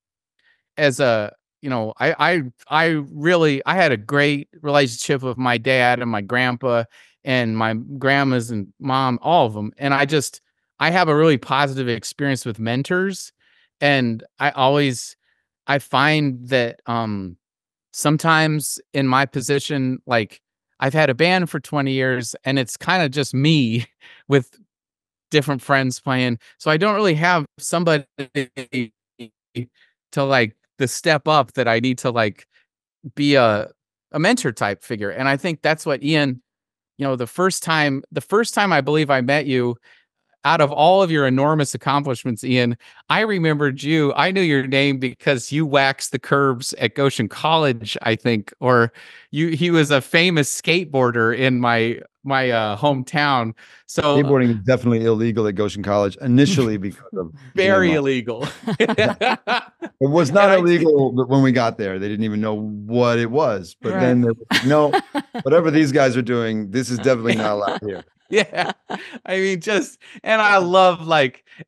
as a I really had a great relationship with my dad and my grandpa and my grandmas and mom, all of them. And I have a really positive experience with mentors. And I find that sometimes in my position, like I've had a band for 20 years and it's kind of just me with different friends playing. So I don't really have somebody to like the step up that I need to like be a mentor type figure. And I think that's what Ian, the first time I believe I met you, out of all of your enormous accomplishments, Ian, I remembered you. I knew your name because you waxed the curbs at Goshen College, I think, or he was a famous skateboarder in my hometown. So skateboarding is definitely illegal at Goshen College initially because of very illegal. It was not illegal when we got there. They didn't even know what it was. But then they were like, no, whatever these guys are doing, this is definitely not allowed here. Yeah. I mean, and I love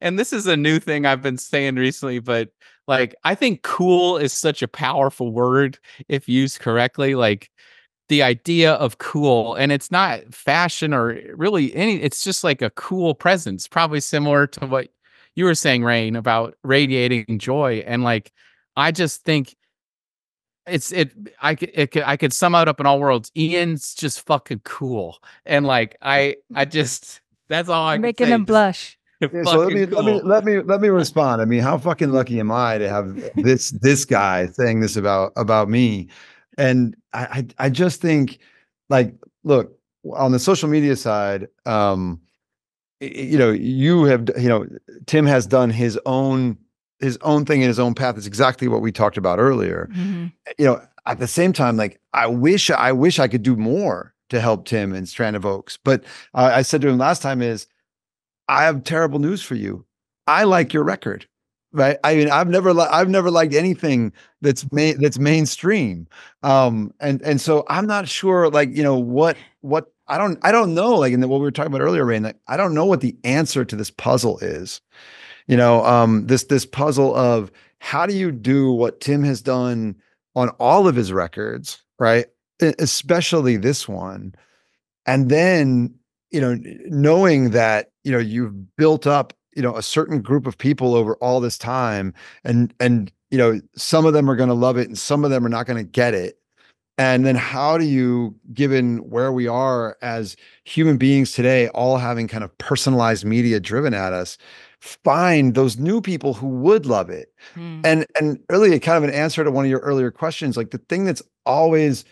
and this is a new thing I've been saying recently, but like, I think cool is such a powerful word if used correctly. Like the idea of cool, and it's not fashion or really it's just like a cool presence, probably similar to what you were saying, Rain, about radiating joy. And like, I just think I could sum it up in all worlds. Ian's just fucking cool, and like that's all I'm making him blush. Yeah, so let me respond. I mean, how fucking lucky am I to have this guy saying this about me? And I just think, like, look, on the social media side, Tim has done his own thing in his own path. It's exactly what we talked about earlier. Mm-hmm. At the same time, like, I wish I could do more to help Tim and Strand of Oaks. But I said to him last time I have terrible news for you. I like your record, right? I mean, I've never liked anything that's mainstream. And so I'm not sure, like, what I don't know, like, in what we were talking about earlier, Rain, like, I don't know what the answer to this puzzle is. This puzzle of how do you do what Tim has done on all of his records, right? Especially this one. And then knowing that, you've built up, a certain group of people over all this time, and some of them are going to love it and some of them are not going to get it. And then how do you, given where we are as human beings today, all having kind of personalized media driven at us, find those new people who would love it? And really kind of an answer to one of your earlier questions, like the thing that's always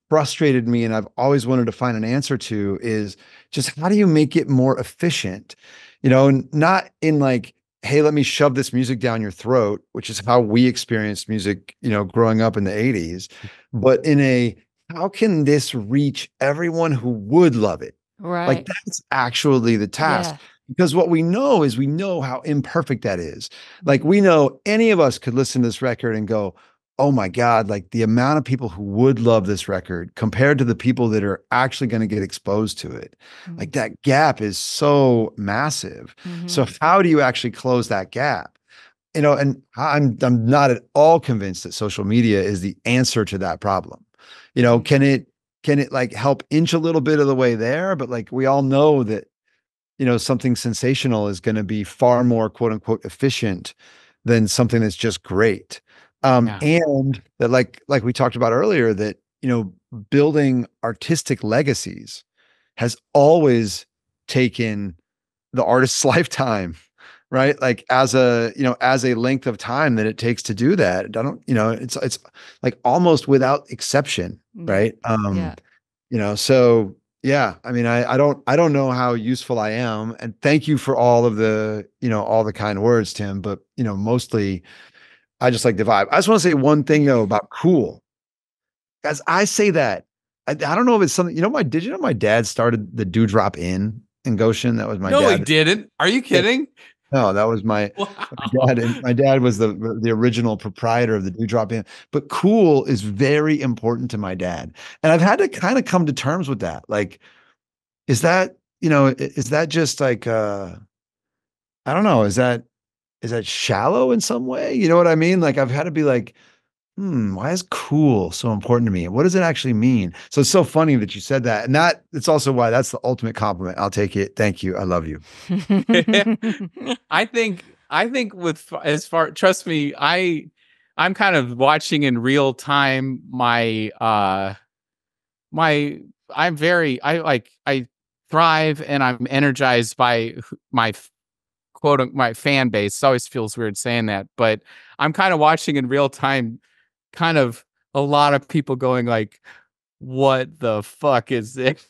frustrated me and I've always wanted to find an answer to is just how do you make it more efficient? Not in like, hey, let me shove this music down your throat, which is how we experienced music, growing up in the 80s, but in a, how can this reach everyone who would love it? Right. Like that's actually the task. Yeah. Because what we know is we know how imperfect that is. Like we know any of us could listen to this record and go, oh my God, like the amount of people who would love this record compared to the people that are actually going to get exposed to it. Like that gap is so massive. So how do you actually close that gap? And I'm not at all convinced that social media is the answer to that problem. Can it like help inch a little bit of the way there? But like we all know that, something sensational is going to be far more quote unquote efficient than something that's just great. And that like we talked about earlier, that, building artistic legacies has always taken the artist's lifetime, right? Like as a length of time that it takes to do that. I don't, it's like almost without exception, right? So yeah, I mean, I don't know how useful I am. And thank you for all of the, all the kind words, Tim, but mostly I just like the vibe. I just want to say one thing though about cool. As I say that, I don't know if it's something, did you know my dad started the Dewdrop Inn in Goshen? That was my dad. No, he didn't. Are you kidding? No, that was my dad. And my dad was the original proprietor of the Dewdrop Inn. But cool is very important to my dad. And I've had to kind of come to terms with that. Like, is that just like I don't know, is that shallow in some way? You know what I mean? Like I've had to be like, why is cool so important to me? What does it actually mean? So it's so funny that you said that. And it's also why that's the ultimate compliment. I'll take it. Thank you. I love you. I think with trust me, I'm kind of watching in real time I thrive and I'm energized by my my fan base. It always feels weird saying that, but I'm kind of watching in real time kind of a lot of people going like, what the fuck is this?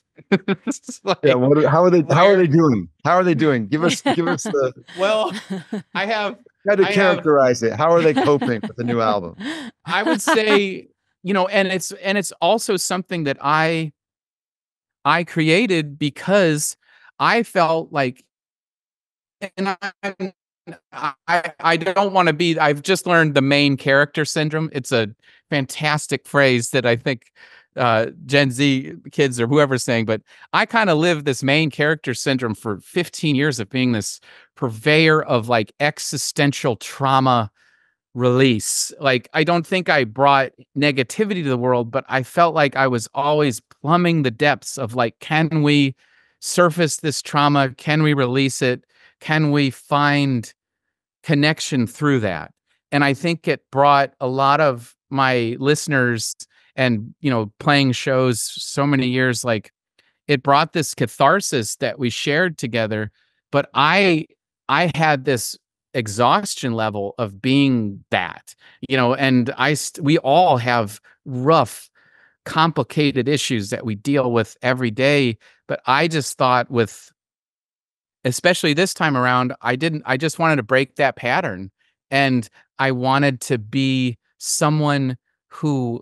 Like, yeah, how are they doing? How are they doing? Give us the well, I have how to characterize it. How are they coping with the new album? I would say, and it's also something that I created because I felt like, and I don't want to be, I've just learned the main character syndrome. It's a fantastic phrase that I think Gen Z kids or whoever's saying, but I kind of lived this main character syndrome for 15 years of being this purveyor of like existential trauma release. Like, I don't think I brought negativity to the world, but I felt like I was always plumbing the depths of like, can we surface this trauma? Can we release it? Can we find connection through that? And I think it brought a lot of my listeners and, playing shows so many years, like it brought this catharsis that we shared together. But I had this exhaustion level of being that, and we all have rough, complicated issues that we deal with every day. But I just thought especially this time around, I just wanted to break that pattern. And I wanted to be someone who,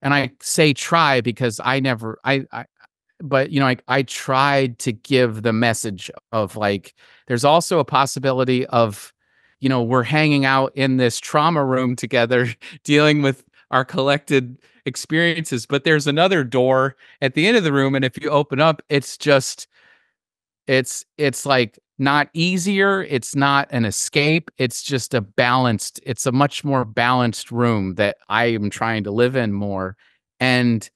and I say try because but I tried to give the message of like, there's also a possibility of, we're hanging out in this trauma room together, dealing with our collected experiences, but there's another door at the end of the room. And if you open up, it's just, it's like not easier. It's not an escape. It's just it's a much more balanced room that I am trying to live in more. And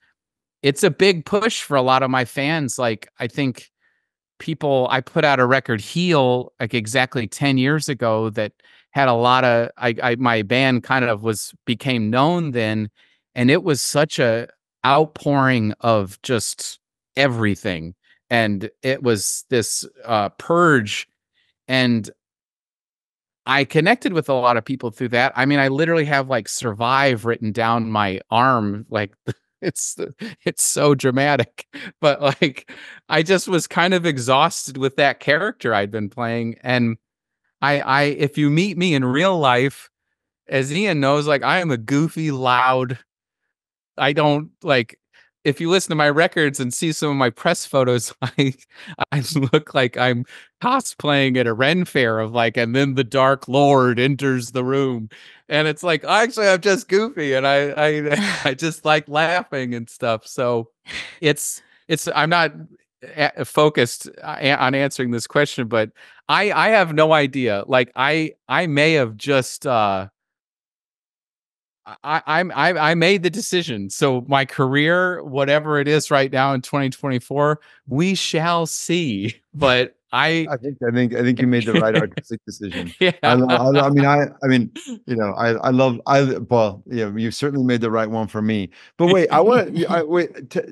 it's a big push for a lot of my fans. Like, I think I put out a record, Heal, like exactly 10 years ago, that had a lot of, my band kind of became known then. And it was such a outpouring of just everything. And it was this purge. And I connected with a lot of people through that. I mean, I literally have like Survive written down my arm. Like it's so dramatic, but like I just was kind of exhausted with that character I'd been playing. And if you meet me in real life, as Ian knows, like I am a goofy, loud, I don't like, if you listen to my records and see some of my press photos, I look like I'm cosplaying at a Ren fair of like, and then the Dark Lord enters the room. And it's like, actually, I'm just goofy. And I just like laughing and stuff. So I'm not focused on answering this question, but I have no idea. Like I may have just, I made the decision. So my career, whatever it is right now in 2024, we shall see. But I think you made the right artistic decision. Yeah. I mean, you know, well, yeah, you certainly made the right one for me. But wait,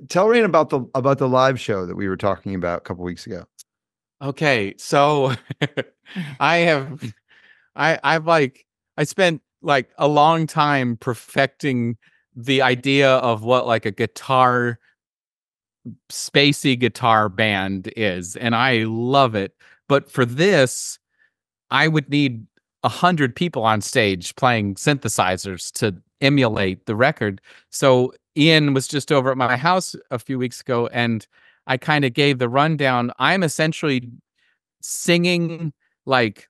tell Rain about the live show that we were talking about a couple weeks ago. Okay, so I've spent like a long time perfecting the idea of what like a spacey guitar band is, and I love it. But for this, I would need 100 people on stage playing synthesizers to emulate the record. So Ian was just over at my house a few weeks ago, and I kind of gave the rundown. I'm essentially singing like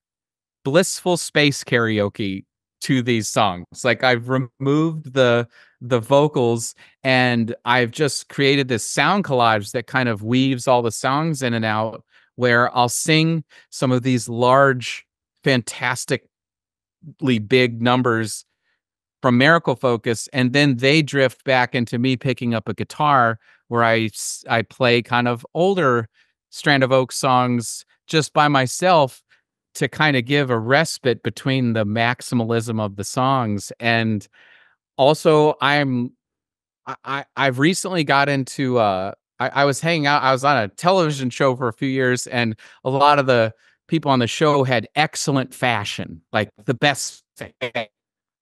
blissful space karaoke to these songs. Like I've removed the vocals, and I've just created this sound collage that kind of weaves all the songs in and out, where I'll sing some of these large, fantastically big numbers from Miracle Focus, and then they drift back into me picking up a guitar where I play kind of older Strand of Oak songs just by myself to kind of give a respite between the maximalism of the songs. And also I've recently got into I was hanging out, I was on a television show for a few years, and a lot of the people on the show had excellent fashion, like the best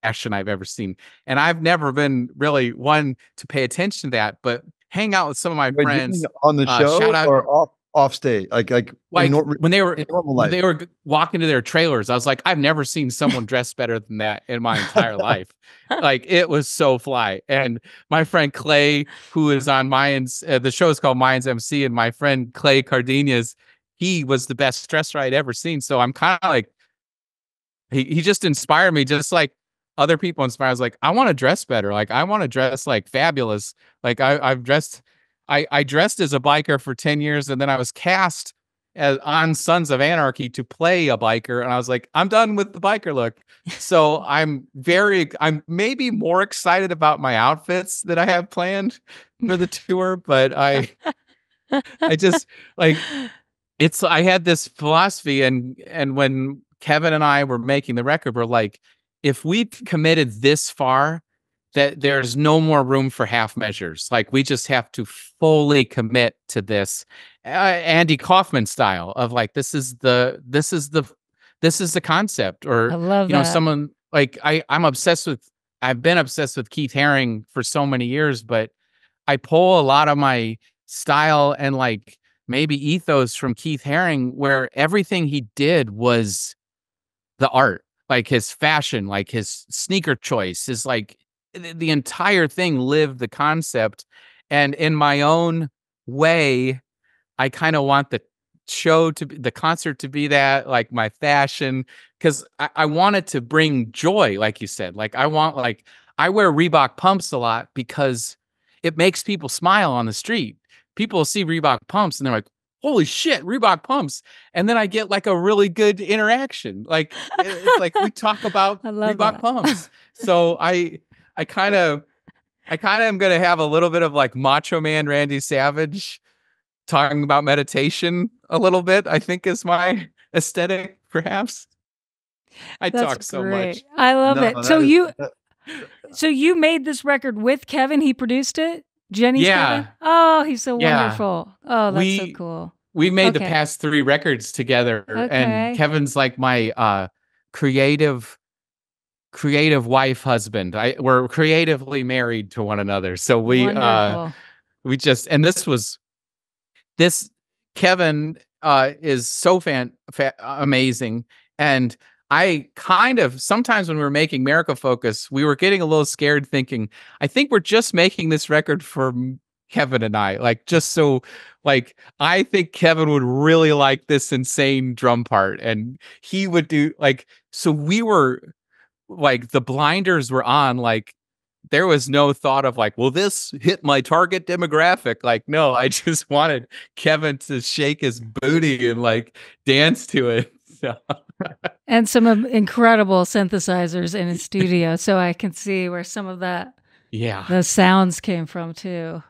fashion I've ever seen. And I've never been really one to pay attention to that, but hang out with some of my friends on the show, shout out, or off stage, like when they were normal life. walking to their trailers, I was like, I've never seen someone dress better than that in my entire life. Like it was so fly. And my friend Clay, who is on Mayans, the show is called Mayans MC, and my friend Clay Cardenas, he was the best dresser I'd ever seen. So I'm kind of like, he just inspired me, just like other people inspire. I was like, I want to dress better. Like I want to dress like fabulous. Like I dressed as a biker for 10 years, and then I was cast on Sons of Anarchy to play a biker, and I was like, I'm done with the biker look. So I'm maybe more excited about my outfits that I have planned for the tour, but I just like, I had this philosophy, and when Kevin and I were making the record, we're like, if we've committed this far, that there's no more room for half measures. Like we just have to fully commit to this, Andy Kaufman style of like, this is the concept. Or I love you know, that. someone like I've been obsessed with Keith Haring for so many years, but I pull a lot of my style and like maybe ethos from Keith Haring, where everything he did was the art, like his fashion, like his sneaker choice, is like the entire thing lived the concept. And in my own way, I kind of want the concert to be that, like my fashion, because I want it to bring joy, like you said. Like I wear Reebok pumps a lot because it makes people smile on the street. People see Reebok pumps and they're like, holy shit, Reebok pumps. And then I get like a really good interaction. Like it's like we talk about Reebok pumps. So I kind of am going to have a little bit of like Macho Man Randy Savage talking about meditation a little bit, I think is my aesthetic, perhaps. I That's talk so great. much. I love No, it. So that- you made this record with Kevin. He produced it. Jenny's Kevin. Oh, he's so wonderful. Oh, that's so cool. We made the Okay. past 3 records together, and Okay. Kevin's like my creative wife husband. We're creatively married to one another. So Wonderful. we just, and this Kevin is so amazing. And I kind of, sometimes when we were making America Focus, we were getting a little scared, thinking, I think we're just making this record for Kevin and I, like, just so, like, I think Kevin would really like this insane drum part, and he would do, like, so we were like, the blinders were on, like, there was no thought of like, will this hit my target demographic? Like, no, I just wanted Kevin to shake his booty and like dance to it. So. And some incredible synthesizers in his studio, so I can see where some of that, the sounds came from too.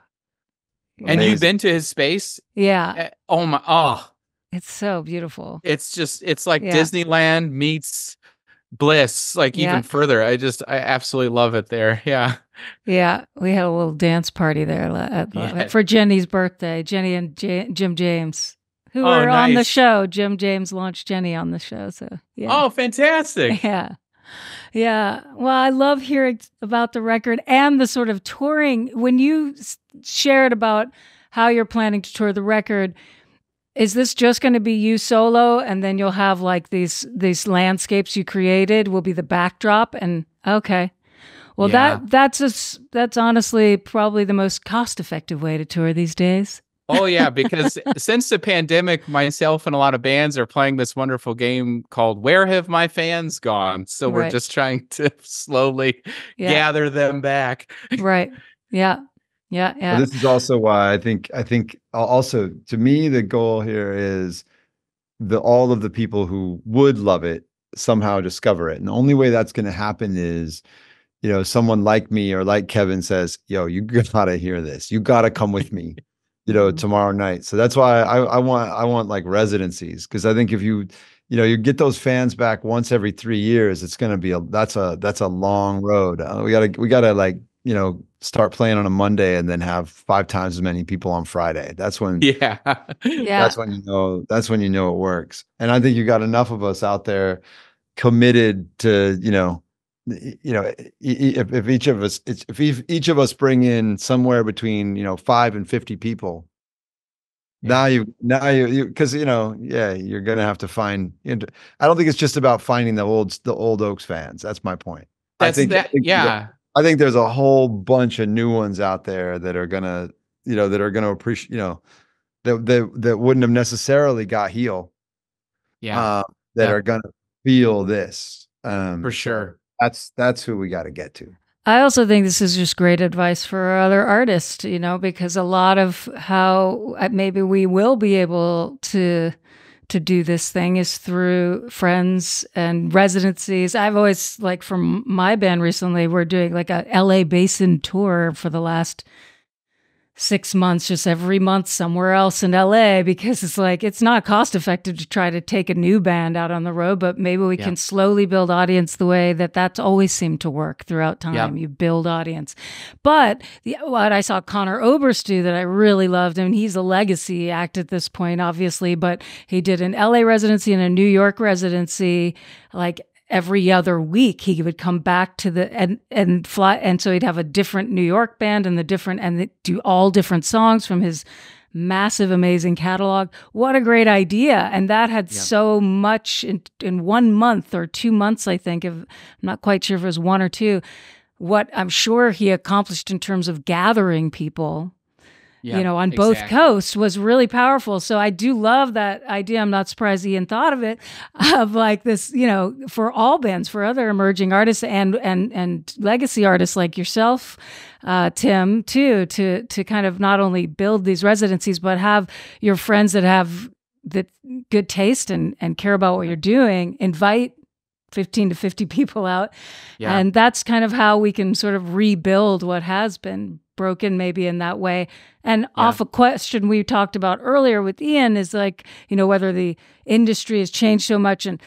And you've been to his space? Yeah. Oh, it's so beautiful. It's just, it's like Disneyland meets Bliss, like even further. I absolutely love it there. Yeah. Yeah. We had a little dance party there for Jenny's birthday. Jenny and Jim James, who were on the show. Jim James launched Jenny on the show. So yeah. Oh, fantastic. Yeah. Yeah. Well, I love hearing about the record and the sort of touring. When you shared about how you're planning to tour the record, is this just going to be you solo, and then you'll have like these landscapes you created will be the backdrop? And okay, well that's honestly probably the most cost-effective way to tour these days. Oh yeah, because since the pandemic, myself and a lot of bands are playing this wonderful game called Where Have My Fans Gone? So we're just trying to slowly gather them back. Right. Yeah. Yeah, yeah. Well, this is also why I think also, to me, the goal here is all of the people who would love it somehow discover it. And the only way that's going to happen is, someone like me or like Kevin says, yo, you gotta hear this. You gotta come with me, tomorrow night. So that's why I want like residencies, because I think if you get those fans back once every 3 years, it's going to be that's a long road. We gotta like, start playing on a Monday and then have 5 times as many people on Friday. That's when, that's when you know it works. And I think you got enough of us out there committed to, if each of us bring in somewhere between, 5 and 50 people, now you because you're going to have to find. I don't think it's just about finding the old Oaks fans. That's my point. I think there's a whole bunch of new ones out there that are gonna, appreciate, that wouldn't have necessarily got Heel. That are gonna feel this. For sure. That's who we got to get to. I also think this is just great advice for other artists, because a lot of how maybe we will be able to do this thing is through friends and residencies. I've always, like, from my band recently, we're doing like a LA Basin tour for the last 6 months, just every month somewhere else in LA, because it's like, it's not cost effective to try to take a new band out on the road, but maybe we can slowly build audience the way that's always seemed to work throughout time. You build audience. But what I saw Connor Oberst do that I really loved, and he's a legacy act at this point, obviously, but he did an LA residency and a New York residency, like every other week. He would come back to and fly, and so he'd have a different New York band and they do all different songs from his massive, amazing catalog. What a great idea! And that had so much in 1 month or 2 months, I think. I'm not quite sure if it was 1 or 2. What I'm sure he accomplished in terms of gathering people, on both coasts was really powerful. So I do love that idea. I'm not surprised Ian thought of it, of like this, for all bands, for other emerging artists and legacy artists like yourself, Tim, too, to kind of not only build these residencies, but have your friends that have the good taste and care about what you're doing, invite 15 to 50 people out. Yeah. And that's kind of how we can sort of rebuild what has been broken maybe in that way. And off a question we talked about earlier with Ian is like, whether the industry has changed so much. And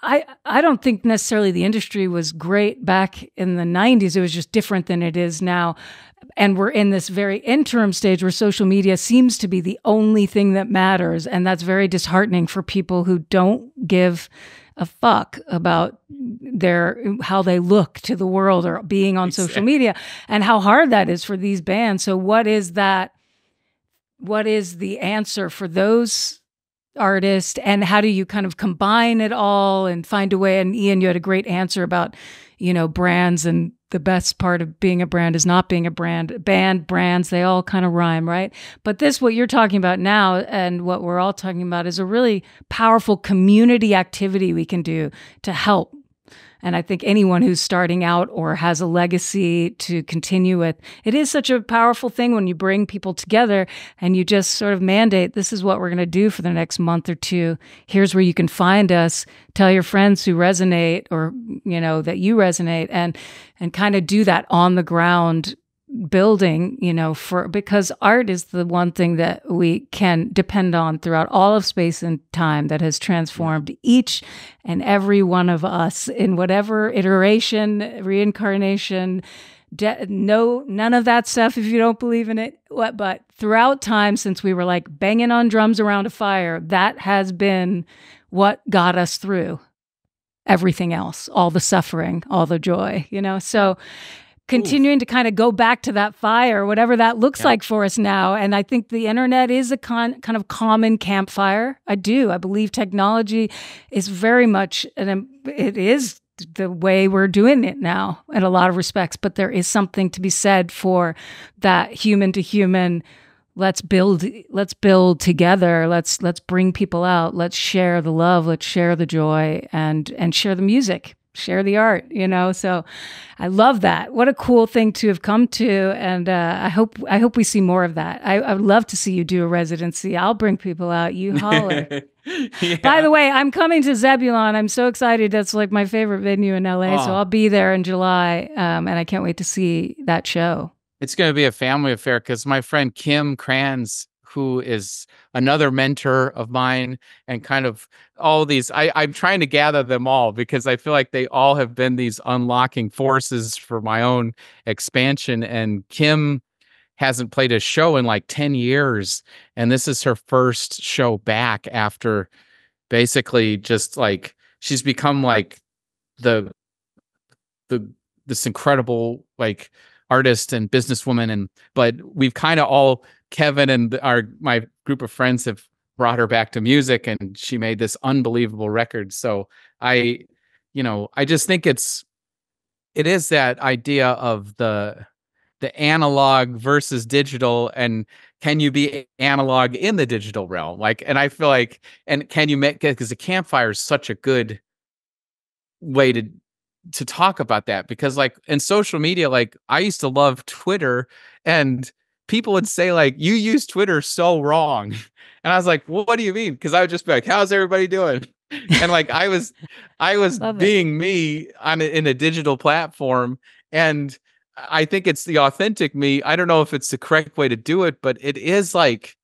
I don't think necessarily the industry was great back in the 90s. It was just different than it is now. And we're in this very interim stage where social media seems to be the only thing that matters. And that's very disheartening for people who don't give a fuck about how they look to the world or being on social media, and how hard that is for these bands. So what is the answer for those artists, and how do you kind of combine it all and find a way? And Ian, you had a great answer about, brands, and the best part of being a brand is not being a brand. Brands, they all kind of rhyme, right? But what you're talking about now, and what we're all talking about, is a really powerful community activity we can do to help. And I think anyone who's starting out or has a legacy to continue with, it is such a powerful thing when you bring people together and you just sort of mandate, this is what we're going to do for the next month or two. Here's where you can find us. Tell your friends who resonate, or, that you resonate, and kind of do that on the ground building, because art is the one thing that we can depend on throughout all of space and time, that has transformed each and every one of us in whatever iteration, reincarnation, none of that stuff if you don't believe in it. But throughout time, since we were like banging on drums around a fire, that has been what got us through everything else, all the suffering, all the joy, so continuing to kind of go back to that fire, whatever that looks like for us now. And I think the internet is a kind of common campfire. I believe technology is very much, it is the way we're doing it now in a lot of respects, but there is something to be said for that human to human. Let's build together. Let's bring people out. Let's share the love. Let's share the joy, and share the music. Share the art, So I love that. What a cool thing to have come to, and I hope we see more of that. I would love to see you do a residency. I'll bring people out. You holler. By the way, I'm coming to Zebulon. I'm so excited. That's like my favorite venue in LA. So I'll be there in July, and I can't wait to see that show. It's going to be a family affair because my friend Kim Kranz, who is another mentor of mine, and kind of all these, I'm trying to gather them all because I feel like they all have been these unlocking forces for my own expansion. And Kim hasn't played a show in like 10 years. And this is her first show back after basically just like, she's become like this incredible like artist and businesswoman. But we've kind of all, Kevin and my group of friends have brought her back to music, and she made this unbelievable record. So I just think it is that idea of the analog versus digital, and can you be analog in the digital realm? Like, and I feel like, and can you make, because the campfire is such a good way to talk about that, because like in social media, like I used to love Twitter, and people would say like, you use Twitter so wrong. And I was like, well, what do you mean? Because I would just be like, how's everybody doing? And like, I was being me in a digital platform. And I think it's the authentic me. I don't know if it's the correct way to do it, but it is like,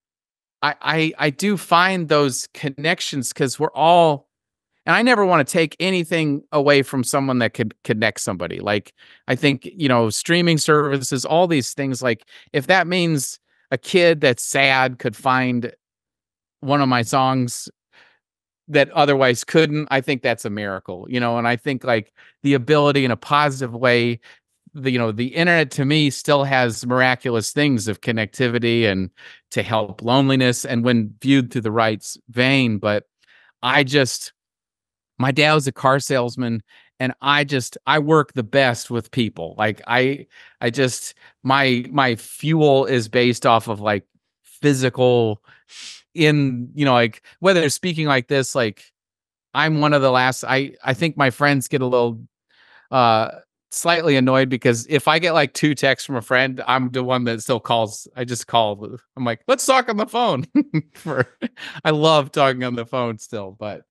I do find those connections, because we're all, and I never want to take anything away from someone that could connect somebody. Like, I think, streaming services, all these things, like if that means a kid that's sad could find one of my songs that otherwise couldn't, I think that's a miracle, and I think like the ability in a positive way, the internet to me still has miraculous things of connectivity and to help loneliness, and when viewed through the right vein. But my dad was a car salesman, and I work the best with people. Like my fuel is based off of like physical like whether speaking like this, like I'm one of the last, I think my friends get a little, slightly annoyed because if I get like 2 texts from a friend, I'm the one that still calls. I just call. I'm like, let's talk on the phone. I love talking on the phone still, but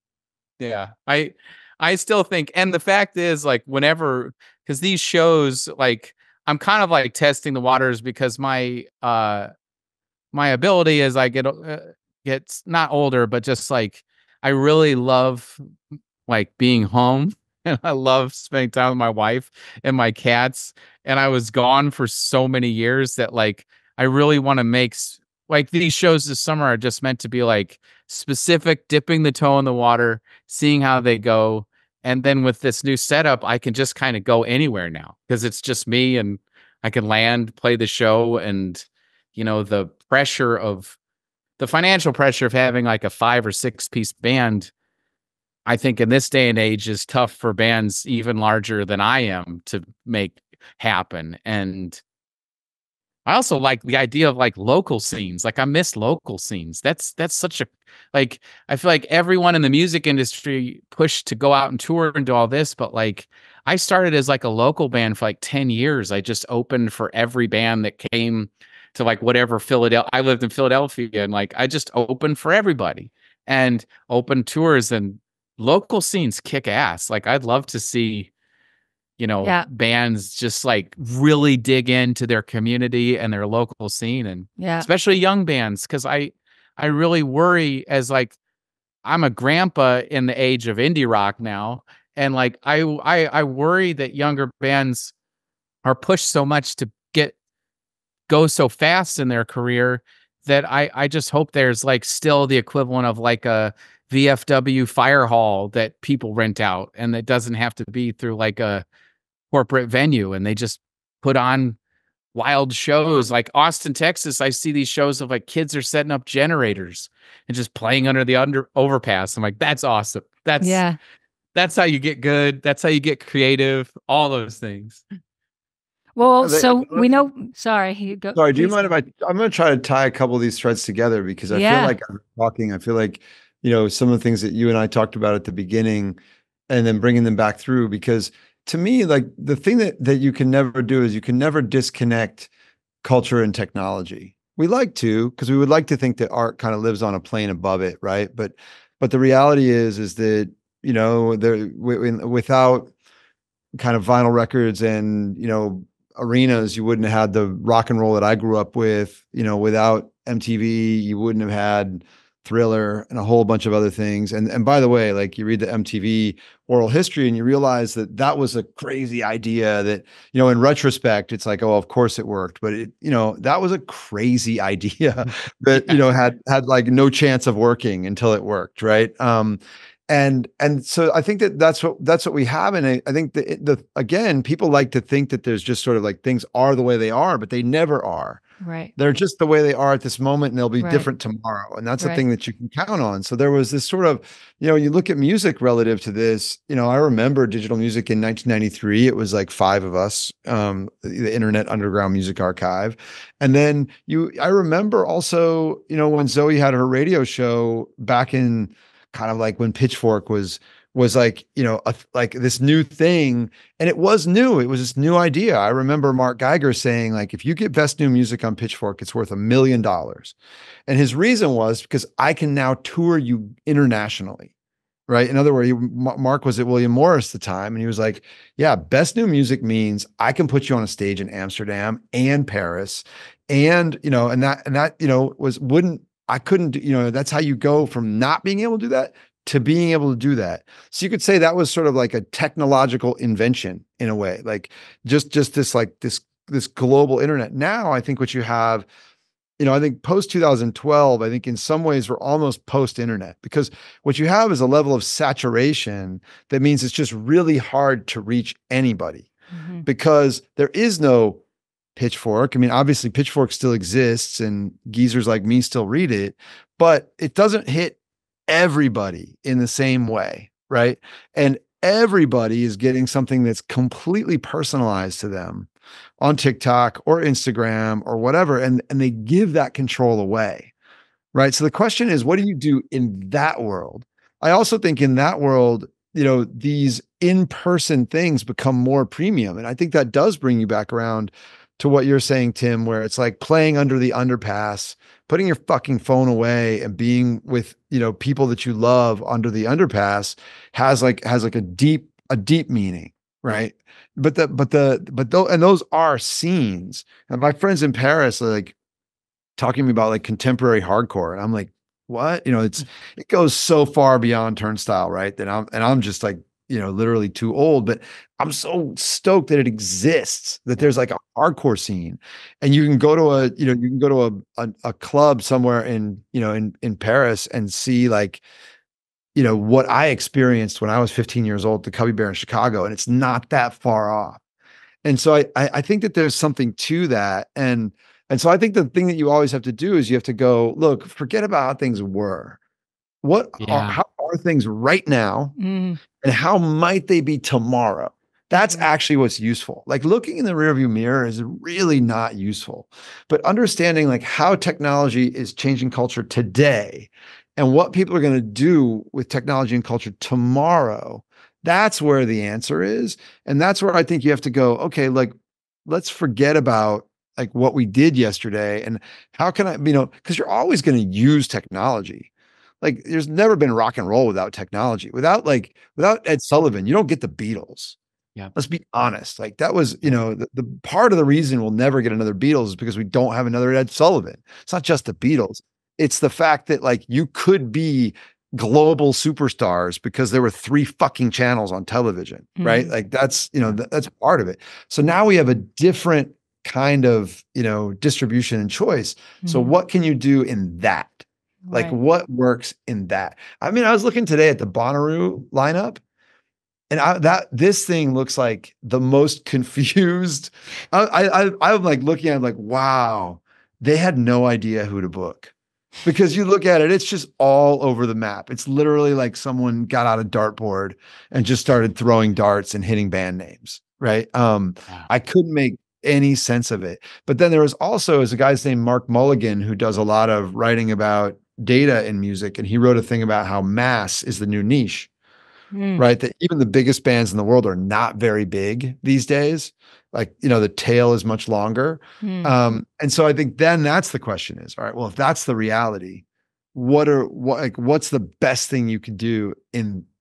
yeah, I still think, and the fact is like whenever, because these shows, like I'm kind of like testing the waters because my ability as I gets not older, but just like I really love like being home and I love spending time with my wife and my cats. And I was gone for so many years that like I really want to make like these shows this summer are just meant to be like specific, dipping the toe in the water, seeing how they go. And then with this new setup, I can just kind of go anywhere now because it's just me and I can land, play the show, and the pressure of the financial pressure of having like a 5 or 6 piece band, I think in this day and age is tough for bands even larger than I am to make happen. And I also like the idea of like local scenes. Like I miss local scenes. That's such a like I feel like everyone in the music industry pushed to go out and tour and do all this, but like I started as like a local band for like 10 years. I just opened for every band that came to like whatever Philadelphia. I lived in Philadelphia and like I just opened for everybody and open tours, and local scenes kick ass. Like I'd love to see Yeah. bands just like really dig into their community and their local scene, and Yeah. especially young bands. Cause I really worry as like, I'm a grandpa in the age of indie rock now. And like, I worry that younger bands are pushed so much to go so fast in their career that I just hope there's like still the equivalent of like a VFW fire hall that people rent out, and it doesn't have to be through like a corporate venue, and they just put on wild shows like Austin, Texas. I see these shows of like kids are setting up generators and just playing under the overpass. I'm like, that's awesome. That's how you get good. That's how you get creative. All those things. Well, so we know. Sorry, go. Sorry, do you mind if I'm going to try to tie a couple of these threads together because I feel like I'm talking. I feel like some of the things that you and I talked about at the beginning, and then bringing them back through, because to me, like the thing that you can never do is you can never disconnect culture and technology. We like to, because we would like to think that art kind of lives on a plane above it, right? But the reality is that without kind of vinyl records and arenas, you wouldn't have had the rock and roll that I grew up with. Without MTV, you wouldn't have had Thriller and a whole bunch of other things. And by the way, like you read the MTV oral history and you realize that was a crazy idea that, in retrospect, it's like, oh, of course it worked. But that was a crazy idea that, had like no chance of working until it worked. Right. And so I think that's what we have. And I think again, people like to think that there's just sort of like things are the way they are, but they never are. Right. They're just the way they are at this moment, and they'll be different tomorrow. And that's the thing that you can count on. So there was this sort of, you look at music relative to this, I remember digital music in 1993. It was like 5 of us, the Internet Underground Music Archive. And then I remember also, when Zoe had her radio show back in kind of like when Pitchfork was like, like this new thing. And it was new. It was this new idea. I remember Mark Geiger saying, like, if you get best new music on Pitchfork, it's worth $1 million. And his reason was because I can now tour you internationally. Right. In other words, Mark was at William Morris at the time. And he was like, yeah, best new music means I can put you on a stage in Amsterdam and Paris. And, I couldn't do, that's how you go from not being able to do that to being able to do that. So you could say that was sort of like a technological invention in a way, like just this, like this global internet. Now, I think what you have, I think post 2012, I think in some ways we're almost post internet, because what you have is a level of saturation that means it's just really hard to reach anybody because there is no Pitchfork. I mean, obviously Pitchfork still exists and geezers like me still read it, but it doesn't hit everybody in the same way, right? And everybody is getting something that's completely personalized to them on TikTok or Instagram or whatever, and they give that control away, right? So the question is, what do you do in that world? I also think in that world, these in-person things become more premium, and I think that does bring you back around to what you're saying, Tim, where it's like playing under the underpass, putting your fucking phone away and being with, people that you love under the underpass has like a deep meaning, right? And those are scenes. And my friends in Paris are like talking to me about like contemporary hardcore, and I'm like, what? It goes so far beyond Turnstile, right? That I'm just like, literally too old, but I'm so stoked that it exists, that there's like a hardcore scene, and you can go to a club somewhere in Paris and see like, what I experienced when I was 15 years old at the Cubby Bear in Chicago, and it's not that far off. And so I think that there's something to that. And so I think the thing that you always have to do is you have to go, look, forget about how things were. How are things right now? Mm. And how might they be tomorrow? That's actually what's useful. Like looking in the rearview mirror is really not useful, but understanding like how technology is changing culture today and what people are going to do with technology and culture tomorrow. That's where the answer is. And that's where I think you have to go, okay, like, let's forget about like what we did yesterday and how can I, because you're always going to use technology. Like there's never been rock and roll without technology. Without Ed Sullivan, you don't get the Beatles. Yeah. Let's be honest. Like that was, the part of the reason we'll never get another Beatles is because we don't have another Ed Sullivan. It's not just the Beatles. It's the fact that like you could be global superstars because there were 3 fucking channels on television, right? Like that's, that's part of it. So now we have a different kind of, distribution and choice. So what can you do in that? Like what works in that? I mean, I was looking today at the Bonnaroo lineup, and this thing looks like the most confused. I'm like looking at it, I'm like, wow, they had no idea who to book. Because you look at it, it's just all over the map. It's literally like someone got out a dartboard and just started throwing darts and hitting band names, right? I couldn't make any sense of it. But then there was also a guy's named Mark Mulligan who does a lot of writing about data in music, and he wrote a thing about how mass is the new niche, right? That even the biggest bands in the world are not very big these days. Like, the tail is much longer. And so I think then that's the question is, all right, well, if that's the reality, what's the best thing you could do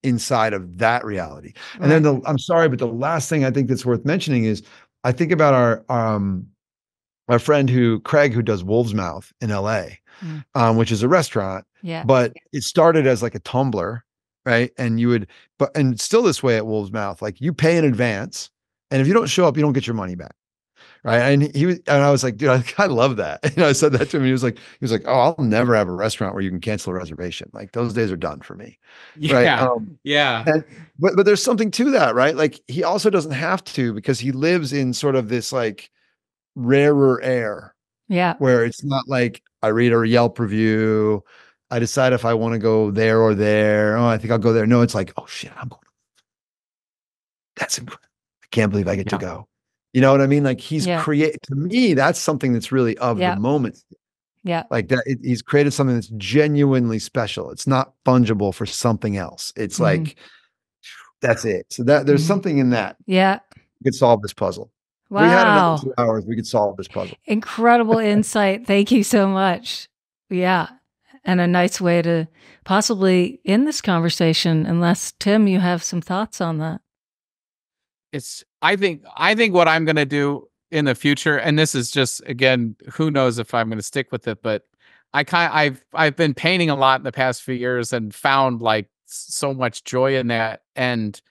inside of that reality? And then I'm sorry, but the last thing I think that's worth mentioning is I think about our friend Craig, who does Wolf's Mouth in LA, which is a restaurant, but it started as like a Tumblr, right? And and still this way at Wolf's Mouth, like you pay in advance, and if you don't show up, you don't get your money back. Right. And I was like, dude, I love that. I said that to him. He was like, oh, I'll never have a restaurant where you can cancel a reservation. Like those days are done for me. Yeah. Right. Yeah. But there's something to that, right? Like he also doesn't have to, because he lives in sort of this like rarer air. Yeah. Where it's not like I read a Yelp review, I decide if I want to go there or there. Oh, I think I'll go there. No, it's like, oh shit, I'm going. That's incredible. I can't believe I get to go. You know what I mean? Like he's to me, that's something that's really of the moment. Yeah. Like that. He's created something that's genuinely special. It's not fungible for something else. It's like, that's it. So there's something in that. Yeah. We could solve this puzzle. Wow. We had another 2 hours. We could solve this puzzle. Incredible insight. Thank you so much. Yeah. And a nice way to possibly end this conversation, unless Tim, you have some thoughts on that. I think what I'm going to do in the future, and this is just, again, who knows if I'm going to stick with it, but I've been painting a lot in the past few years and found like so much joy in that. And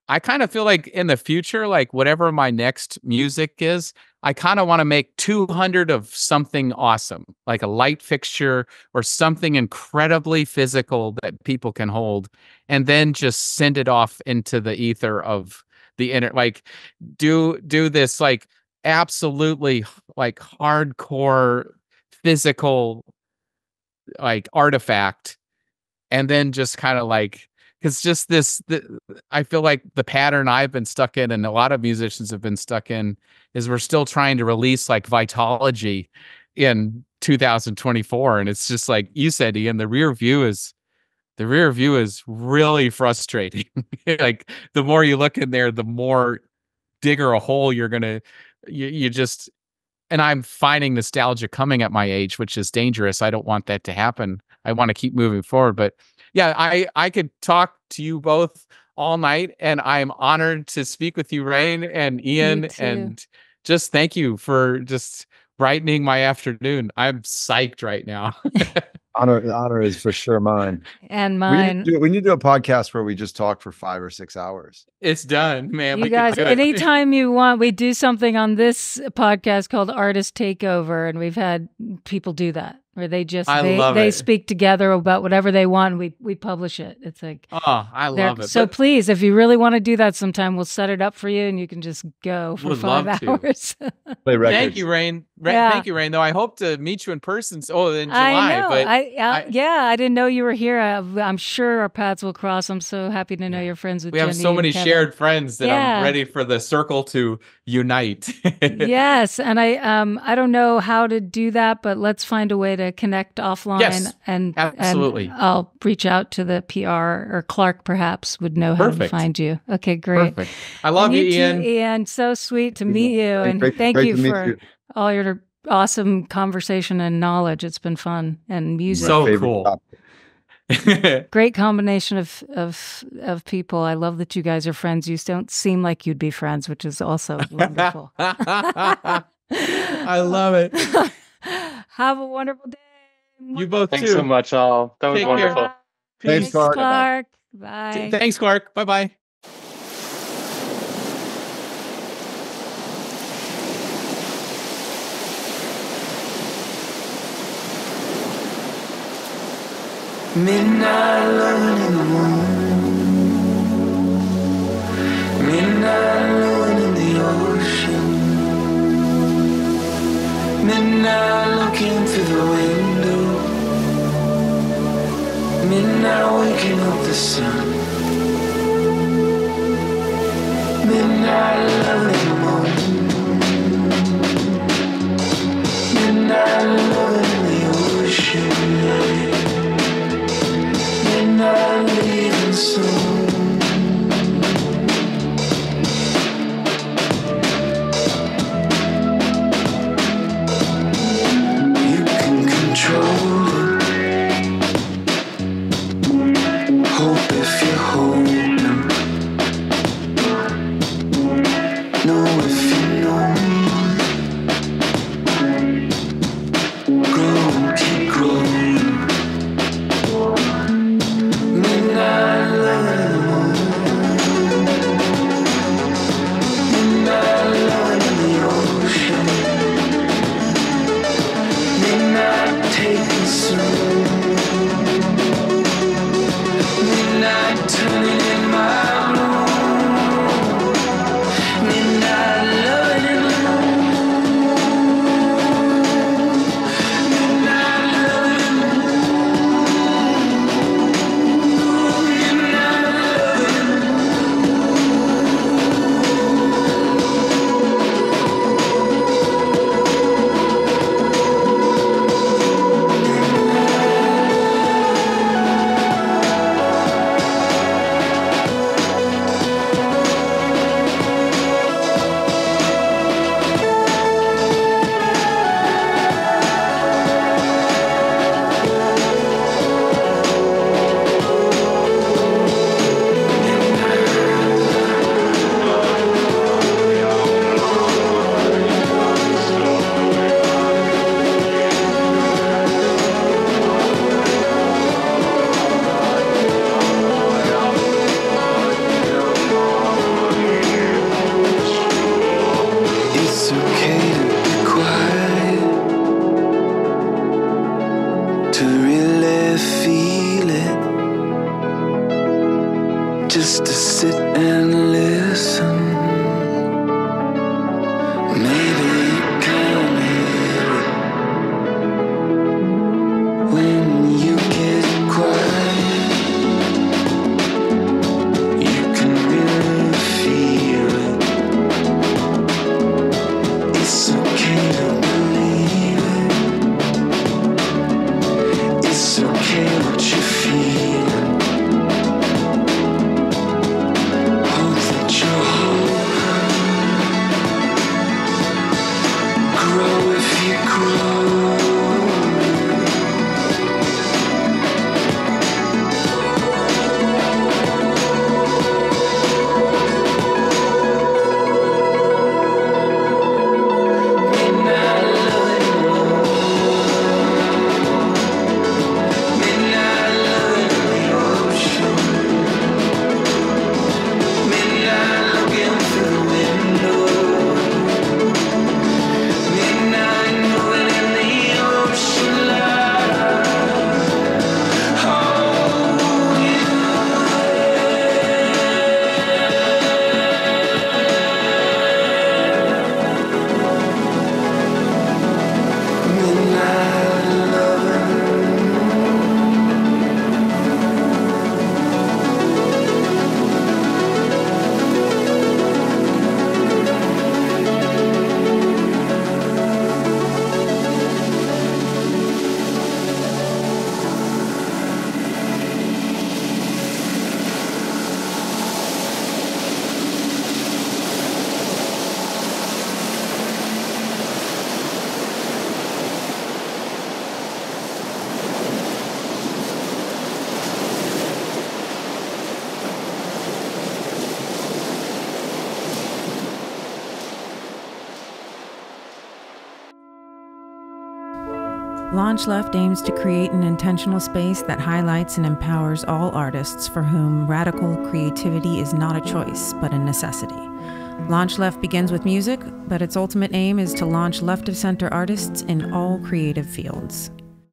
I kind of feel like in the future, like whatever my next music is, I kind of want to make 200 of something awesome, like a light fixture or something incredibly physical that people can hold, and then just send it off into the ether of the internet. Like do this like absolutely like hardcore physical like artifact, and then just kind of like, because just I feel like the pattern I've been stuck in, and a lot of musicians have been stuck in, is we're still trying to release like Vitology in 2024, and it's just like you said, Ian, the rear view is really frustrating. Like the more you look in there, the more digger a hole you're gonna you just. And I'm finding nostalgia coming at my age, which is dangerous. I don't want that to happen. I want to keep moving forward. But yeah, I could talk to you both all night, and I'm honored to speak with you, Rain and Ian, and just thank you for just brightening my afternoon. I'm psyched right now. The honor is for sure mine. And mine. We need to do a podcast where we just talk for 5 or 6 hours. It's done, man. You guys, anytime you want, we do something on this podcast called Artist Takeover, and we've had people do that, where they just they speak together about whatever they want, and we publish it. It's like, oh, I love it. So please, if you really want to do that sometime, we'll set it up for you, and you can just go for 5 hours. Play records. Thank you, Rain. Thank you, Rain. Though I hope to meet you in person. In July. I know. But I didn't know you were here. I'm sure our paths will cross. I'm so happy to know you're friends with. We have Jenny so many Kevin. shared friends that I'm ready for the circle to unite. Yes, and I don't know how to do that, but let's find a way to connect offline. Yes, and absolutely. And I'll reach out to the PR, or Clark perhaps would know how to find you. Okay, great. Perfect. I love you, Ian. Ian, so sweet to meet you, and thank you for all your awesome conversation and knowledge. It's been fun, and music. So cool. Great combination of people. I love that you guys are friends. You don't seem like you'd be friends, which is also wonderful. I love it. Have a wonderful day. You both Thanks so much, all. That was wonderful. Thanks, Clark. Bye. Thanks, Clark. Bye-bye. Midnight alone in the moon, midnight alone in the ocean, midnight looking through the window, midnight waking up the sun, midnight alone in the moon, midnight alone in the ocean. Not leaving soon. You can control it. Hope if you're hoping. Know if you know. Grow and keep growing. Turning in my room, midnight loving in the moon, midnight loving in the moon, midnight loving in the moon. LaunchLeft aims to create an intentional space that highlights and empowers all artists for whom radical creativity is not a choice, but a necessity. LaunchLeft begins with music, but its ultimate aim is to launch left-of-center artists in all creative fields.